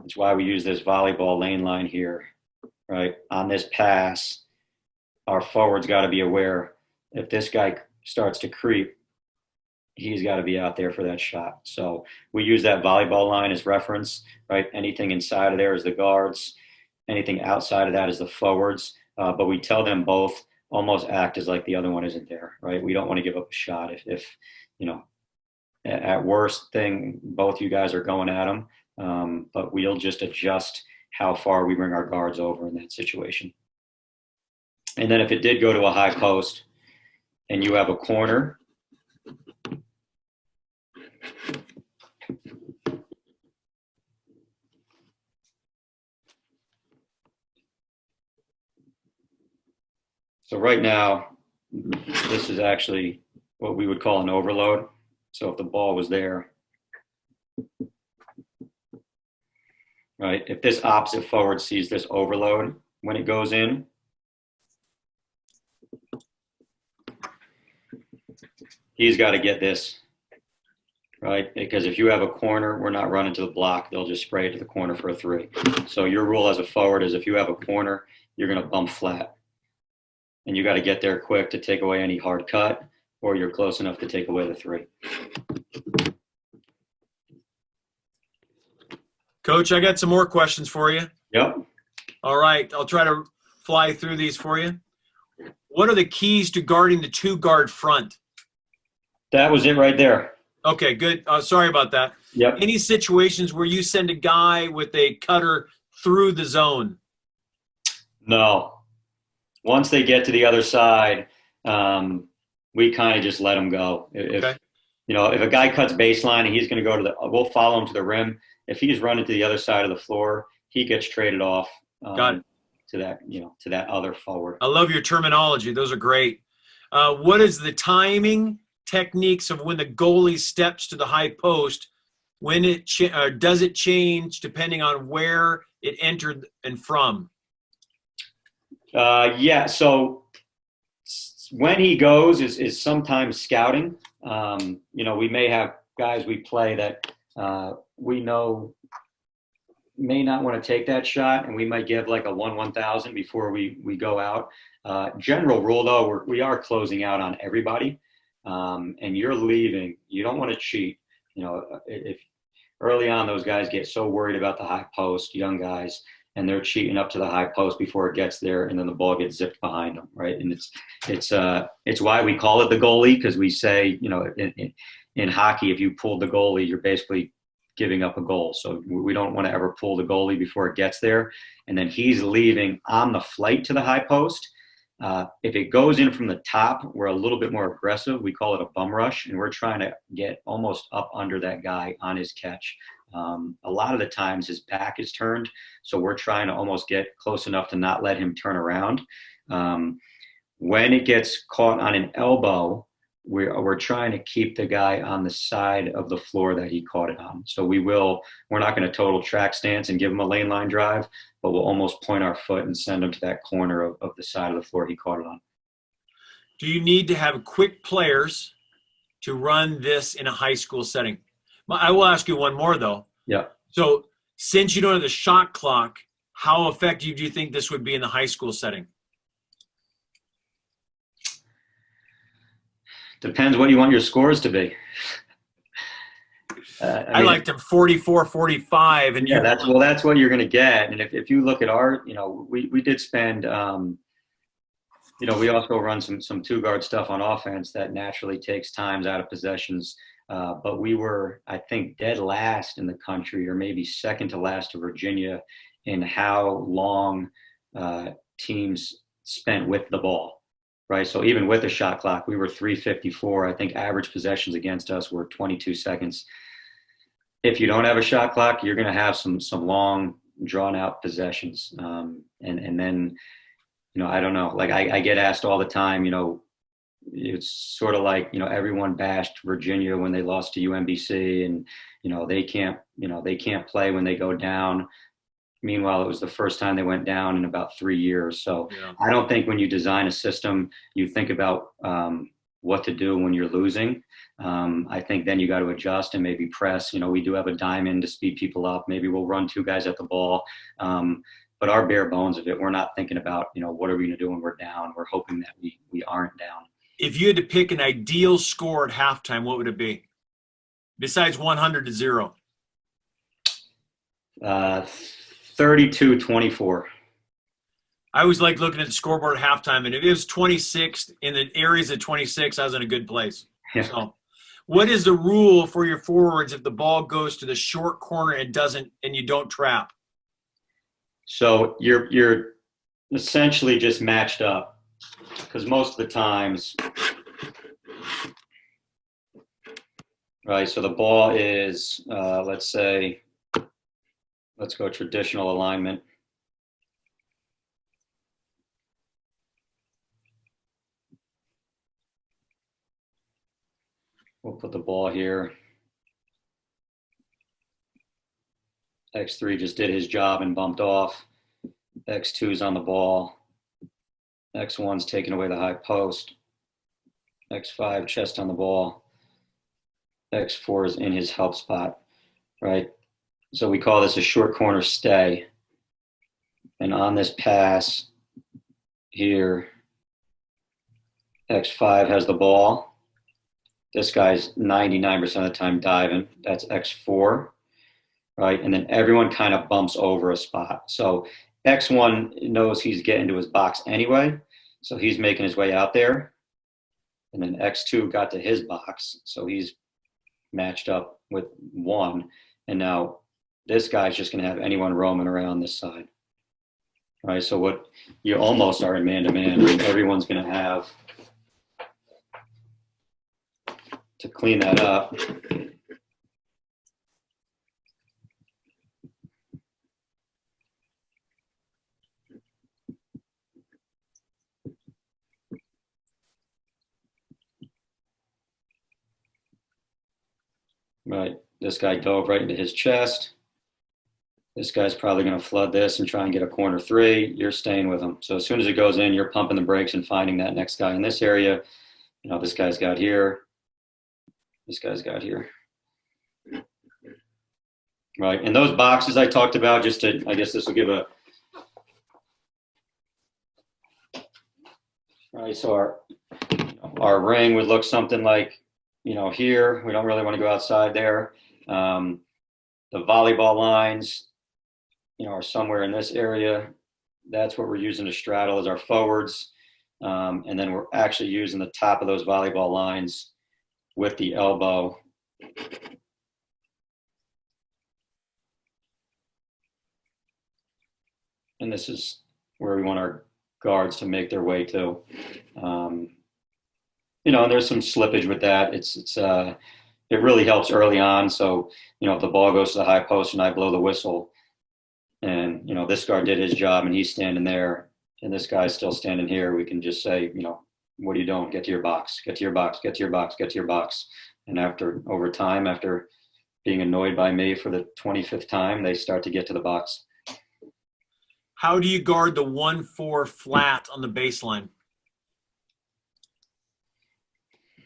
it's why we use this volleyball lane line here, right? On this pass, our forward's got to be aware if this guy starts to creep, he's got to be out there for that shot. So we use that volleyball line as reference, right? Anything inside of there is the guards. Anything outside of that is the forwards. But we tell them both almost act as like the other one isn't there, right? We don't want to give up a shot. If you know, at worst thing, both you guys are going at them. But we'll just adjust how far we bring our guards over in that situation. And then if it did go to a high post and you have a corner, so right now, this is actually what we would call an overload. So if the ball was there, right, if this opposite forward sees this overload when it goes in, he's got to get this, right? Because if you have a corner, we're not running to the block. They'll just spray it to the corner for a three. So your rule as a forward is if you have a corner, you're going to bump flat. And you got to get there quick to take away any hard cut, or you're close enough to take away the three. Coach, I got some more questions for you. Yep. All right, I'll try to fly through these for you. What are the keys to guarding the 2-guard front? That was it right there. Okay, good. Sorry about that. Yep. Any situations where you send a guy with a cutter through the zone? No. Once they get to the other side, we kind of just let them go. Okay. If a guy cuts baseline and he's going to go we'll follow him to the rim. If he's running to the other side of the floor, he gets traded off Got it. to that other forward. I love your terminology. Those are great. What is the timing techniques of when the goalie steps to the high post? When does it change depending on where it entered and from? Yeah. So when he goes is sometimes scouting. We may have guys we play that we know may not want to take that shot, and we might give like a 1/1000 before we go out. General rule though, we are closing out on everybody, and you're leaving. You don't want to cheat. If early on those guys get so worried about the high post, young guys, and they're cheating up to the high post before it gets there, and then the ball gets zipped behind them, right? And it's why we call it the goalie, because we say, in hockey, if you pull the goalie, you're basically giving up a goal. So we don't want to ever pull the goalie before it gets there. And then he's leaving on the flight to the high post. If it goes in from the top, we're a little bit more aggressive. We call it a bum rush, and we're trying to get almost up under that guy on his catch. A lot of the times his back is turned, so we're trying to almost get close enough to not let him turn around. When it gets caught on an elbow, we're trying to keep the guy on the side of the floor that he caught it on. So we're not going to total track stance and give him a lane line drive, but we'll almost point our foot and send him to that corner of the side of the floor he caught it on. Do you need to have quick players to run this in a high school setting? I will ask you one more, though. Yeah. So since you don't have the shot clock, how effective do you think this would be in the high school setting? Depends what you want your scores to be. I liked them 44, 45. And yeah, that's what you're going to get. And if you look at our, we did spend, we also run some two-guard stuff on offense that naturally takes times out of possessions. But we were, I think, dead last in the country, or maybe second to last to Virginia, in how long teams spent with the ball, right? So even with the shot clock, we were 3:54. I think average possessions against us were 22 seconds. If you don't have a shot clock, you're going to have some long, drawn-out possessions. And then, I don't know. Like I get asked all the time, it's sort of like, everyone bashed Virginia when they lost to UMBC, and, they can't play when they go down. Meanwhile, it was the first time they went down in about 3 years. So yeah. I don't think when you design a system, you think about what to do when you're losing. I think then you got to adjust and maybe press. We do have a diamond to speed people up. Maybe we'll run two guys at the ball. But our bare bones of it, we're not thinking about, what are we going to do when we're down? We're hoping that we aren't down. If you had to pick an ideal score at halftime, what would it be? Besides 100-0. 32-24. I always like looking at the scoreboard at halftime, and if it was 26, in the areas of 26, I was in a good place. Yeah. So what is the rule for your forwards if the ball goes to the short corner and you don't trap? So you're essentially just matched up, because most of the times, right, so the ball is, let's go traditional alignment. We'll put the ball here. X3 just did his job and bumped off. X2's on the ball. X1's taking away the high post. X5 chest on the ball. X4 is in his help spot, right? So we call this a short corner stay. And on this pass here, X5 has the ball. This guy's 99% of the time diving. That's X4, right? And then everyone kind of bumps over a spot. So X1 knows he's getting to his box anyway, so he's making his way out there. And then X2 got to his box, so he's matched up with one. And now this guy's just going to have anyone roaming around this side. All right, so what you almost are in man-to-man. Everyone's going to have to clean that up. Right, this guy dove right into his chest. This guy's probably going to flood this and try and get a corner three. You're staying with him. So as soon as it goes in, you're pumping the brakes and finding that next guy in this area. You know, this guy's got here. This guy's got here. Right, and those boxes I talked about, just to, I guess this will give a, right, so our ring would look something like, you know, here. We don't really want to go outside there. The volleyball lines, you know, are somewhere in this area. That's what we're using to straddle as our forwards. And then we're actually using the top of those volleyball lines with the elbow. And this is where we want our guards to make their way to. You know, and there's some slippage with that. It really helps early on. So, you know, if the ball goes to the high post and I blow the whistle and, you know, this guard did his job and he's standing there and this guy's still standing here, we can just say, you know, what are you doing? Get to your box, get to your box, get to your box, get to your box. And over time, after being annoyed by me for the 25th time, they start to get to the box. How do you guard the 1-4 flat on the baseline?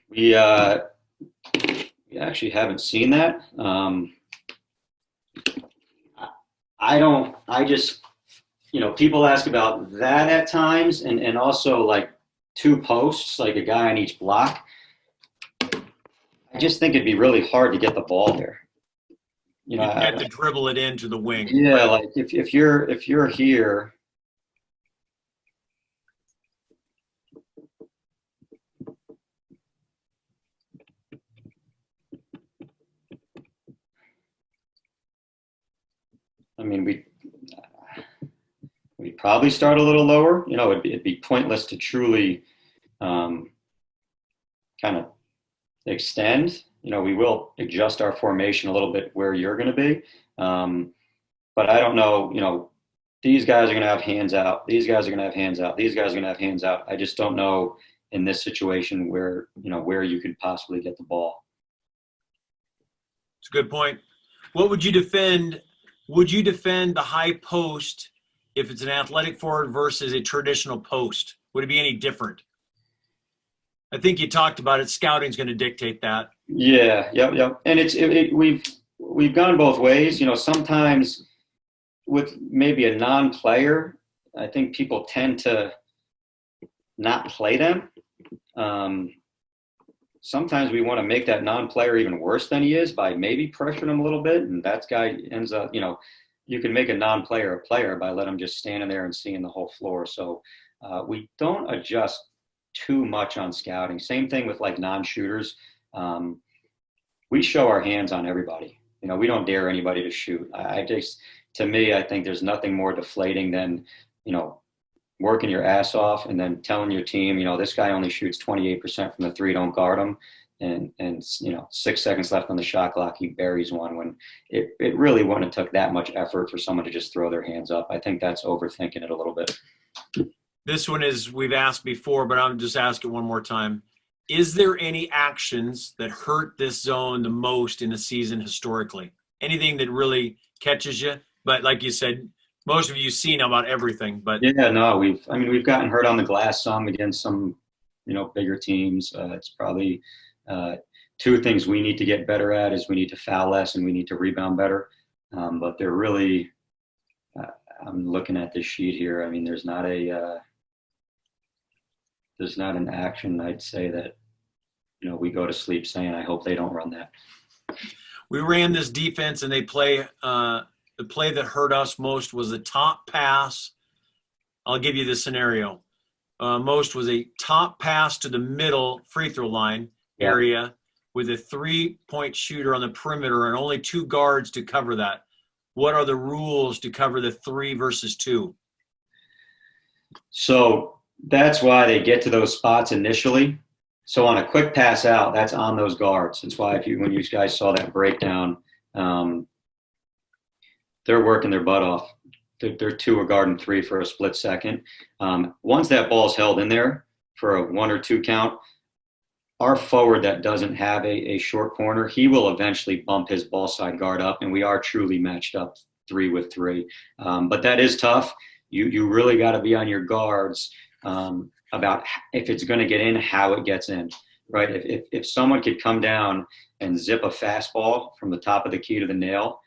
We actually haven't seen that. I just, you know, people ask about that at times and also like two posts, like a guy on each block. I just think it'd be really hard to get the ball there. You know, You have to dribble it into the wing. yeah, like if you're here, I mean, we'd probably start a little lower. You know, it'd be pointless to truly kind of extend. You know, we will adjust our formation a little bit where you're going to be. But I don't know, you know, these guys are going to have hands out. These guys are going to have hands out. These guys are going to have hands out. I just don't know in this situation where, you know, where you could possibly get the ball. It's a good point. What would you defend? Would you defend the high post if it's an athletic forward versus a traditional post? Would it be any different? I think you talked about it. Scouting's going to dictate that. Yeah, yep. And we've gone both ways. You know, sometimes with maybe a non-player, I think people tend to not play them. Sometimes we want to make that non-player even worse than he is by maybe pressuring him a little bit, and that guy ends up, you know, you can make a non-player a player by letting him just standing there and seeing the whole floor. So we don't adjust too much on scouting. Same thing with like non-shooters. We show our hands on everybody. You know, we don't dare anybody to shoot. To me, I think there's nothing more deflating than, you know, working your ass off and then telling your team, you know, this guy only shoots 28% from the three, don't guard him. And you know, 6 seconds left on the shot clock, he buries one, when it really wouldn't have took that much effort for someone to just throw their hands up. I think that's overthinking it a little bit. This one is, we've asked before, but I'll just ask it one more time. Is there any actions that hurt this zone the most in a season historically? Anything that really catches you? But like you said, most of you seen about everything. But yeah, no, we've gotten hurt on the glass some against some, you know, bigger teams. It's probably two things we need to get better at is we need to foul less and we need to rebound better. But they're really, I'm looking at this sheet here. I mean, there's not an action I'd say that, you know, we go to sleep saying, I hope they don't run that. we ran this defense and they play the play that hurt us most was the top pass. I'll give you the scenario. Most was a top pass to the middle free throw line area with a 3-point shooter on the perimeter and only 2 guards to cover that. What are the rules to cover the 3 versus 2? So that's why they get to those spots initially. So on a quick pass out, that's on those guards. That's why when you guys saw that breakdown, they're working their butt off. They're 2 are guarding 3 for a split second. Once that ball's held in there for a 1 or 2 count, our forward that doesn't have a short corner, he will eventually bump his ball side guard up, and we are truly matched up 3 with 3. But that is tough. You really got to be on your guards about if it's going to get in, how it gets in, right? If someone could come down and zip a fastball from the top of the key to the nail,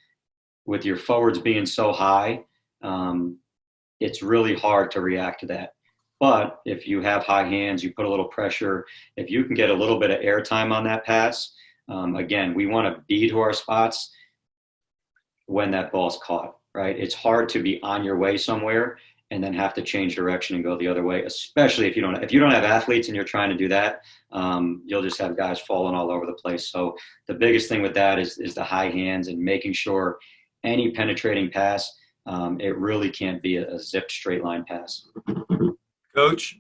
with your forwards being so high, it's really hard to react to that. But if you have high hands, you put a little pressure, if you can get a little bit of airtime on that pass, again, we want to be to our spots when that ball's caught, right? It's hard to be on your way somewhere and then have to change direction and go the other way, especially if you don't have athletes and you're trying to do that, you'll just have guys falling all over the place. So the biggest thing with that is the high hands and making sure any penetrating pass, it really can't be a zipped straight line pass. Coach,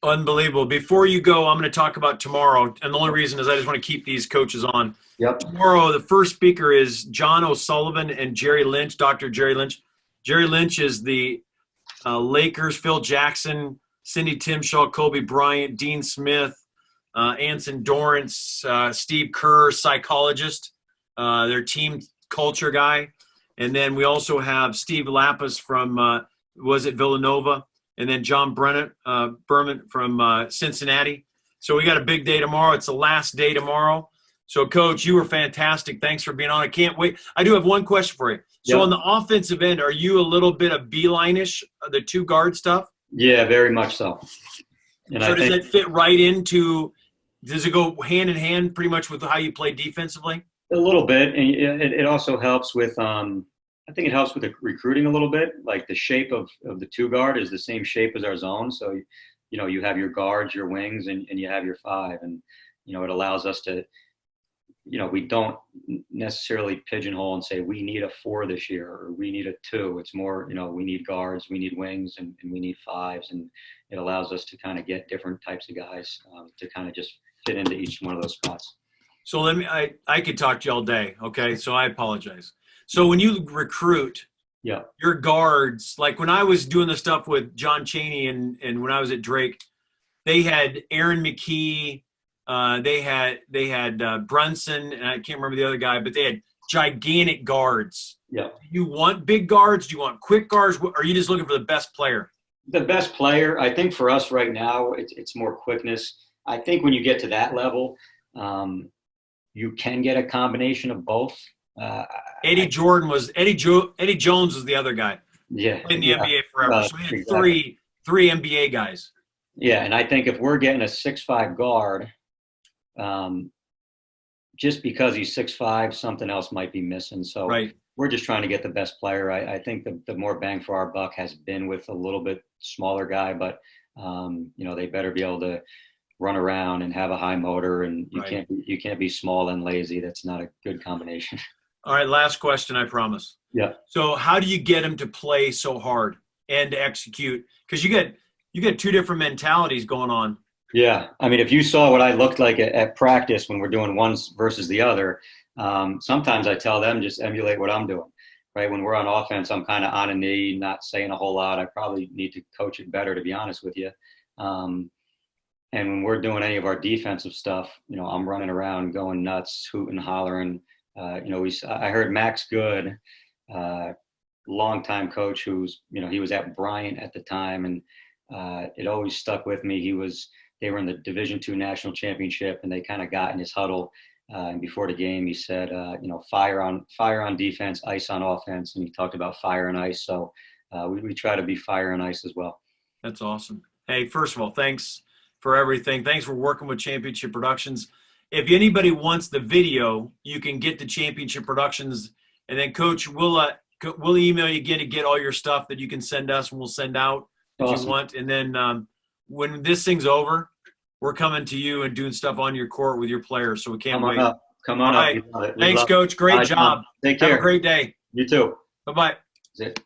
unbelievable. Before you go, I'm going to talk about tomorrow. And the only reason is I just want to keep these coaches on. Yep. Tomorrow, the first speaker is John O'Sullivan and Jerry Lynch, Dr. Jerry Lynch. Jerry Lynch is the Lakers, Phil Jackson, Cindy Timshaw, Kobe Bryant, Dean Smith, Anson Dorrance, Steve Kerr, psychologist, their team culture guy. And then we also have Steve Lapis from, Villanova? And then John Berman from Cincinnati. So we got a big day tomorrow. It's the last day tomorrow. So, Coach, you were fantastic. Thanks for being on. I can't wait. I do have one question for you. So Yep. on the offensive end, are you a little bit of beeline-ish, the 2 guard stuff? Yeah, very much so. And So I does think it fit right into – does it go hand in hand pretty much with how you play defensively? a little bit, and it also helps with I think it helps with the recruiting a little bit. Like the shape of the 2 guard is the same shape as our zone. So, you have your guards, your wings, and you have your 5. And, it allows us to, we don't necessarily pigeonhole and say we need a 4 this year or we need a 2. It's more, we need guards, we need wings, and we need 5s. And it allows us to kind of get different types of guys to kind of just fit into each one of those spots. So I could talk to you all day, okay? So I apologize. So when you recruit Yeah. your guards, like when I was doing the stuff with John Chaney and when I was at Drake, they had Aaron McKee, they had Brunson, and I can't remember the other guy, but they had gigantic guards. Yeah. Do you want big guards? Do you want quick guards? Or are you just looking for the best player? The best player, I think for us right now, it's more quickness. I think when you get to that level, you can get a combination of both. Eddie Jones was the other guy. Yeah. In the NBA forever. So we had Exactly. three NBA guys. Yeah, and I think if we're getting a 6'5" guard, just because he's 6'5", something else might be missing. So right. We're just trying to get the best player. I think the more bang for our buck has been with a little bit smaller guy, but they better be able to run around and have a high motor, and you can't be small and lazy. That's not a good combination. All right, last question, I promise. Yeah. So how do you get him to play so hard and to execute? Because you get 2 different mentalities going on. Yeah. I mean, if you saw what I looked like at practice when we're doing one versus the other, sometimes I tell them just emulate what I'm doing, right? When we're on offense, I'm kind of on a knee, not saying a whole lot. I probably need to coach it better, to be honest with you. And when we're doing any of our defensive stuff, I'm running around going nuts, hooting, hollering. I heard Max Good, longtime coach who's, he was at Bryant at the time, and it always stuck with me. They were in the Division II national championship, and they kind of got in his huddle. And before the game, he said, fire on defense, ice on offense. And he talked about fire and ice. So we try to be fire and ice as well. That's awesome. Hey, first of all, thanks for everything. Thanks for working with Championship Productions. If anybody wants the video, you can get the Championship Productions. And then, Coach, we'll email you again to get all your stuff that you can send us, and we'll send out if you want. And then when this thing's over, we're coming to you and doing stuff on your court with your players. So we can't Come on wait. up. Come on All up. right. We love it. We Thanks, love it. Coach. Great Bye, job. John. Take care. Have a great day. You too. Bye-bye. That's it.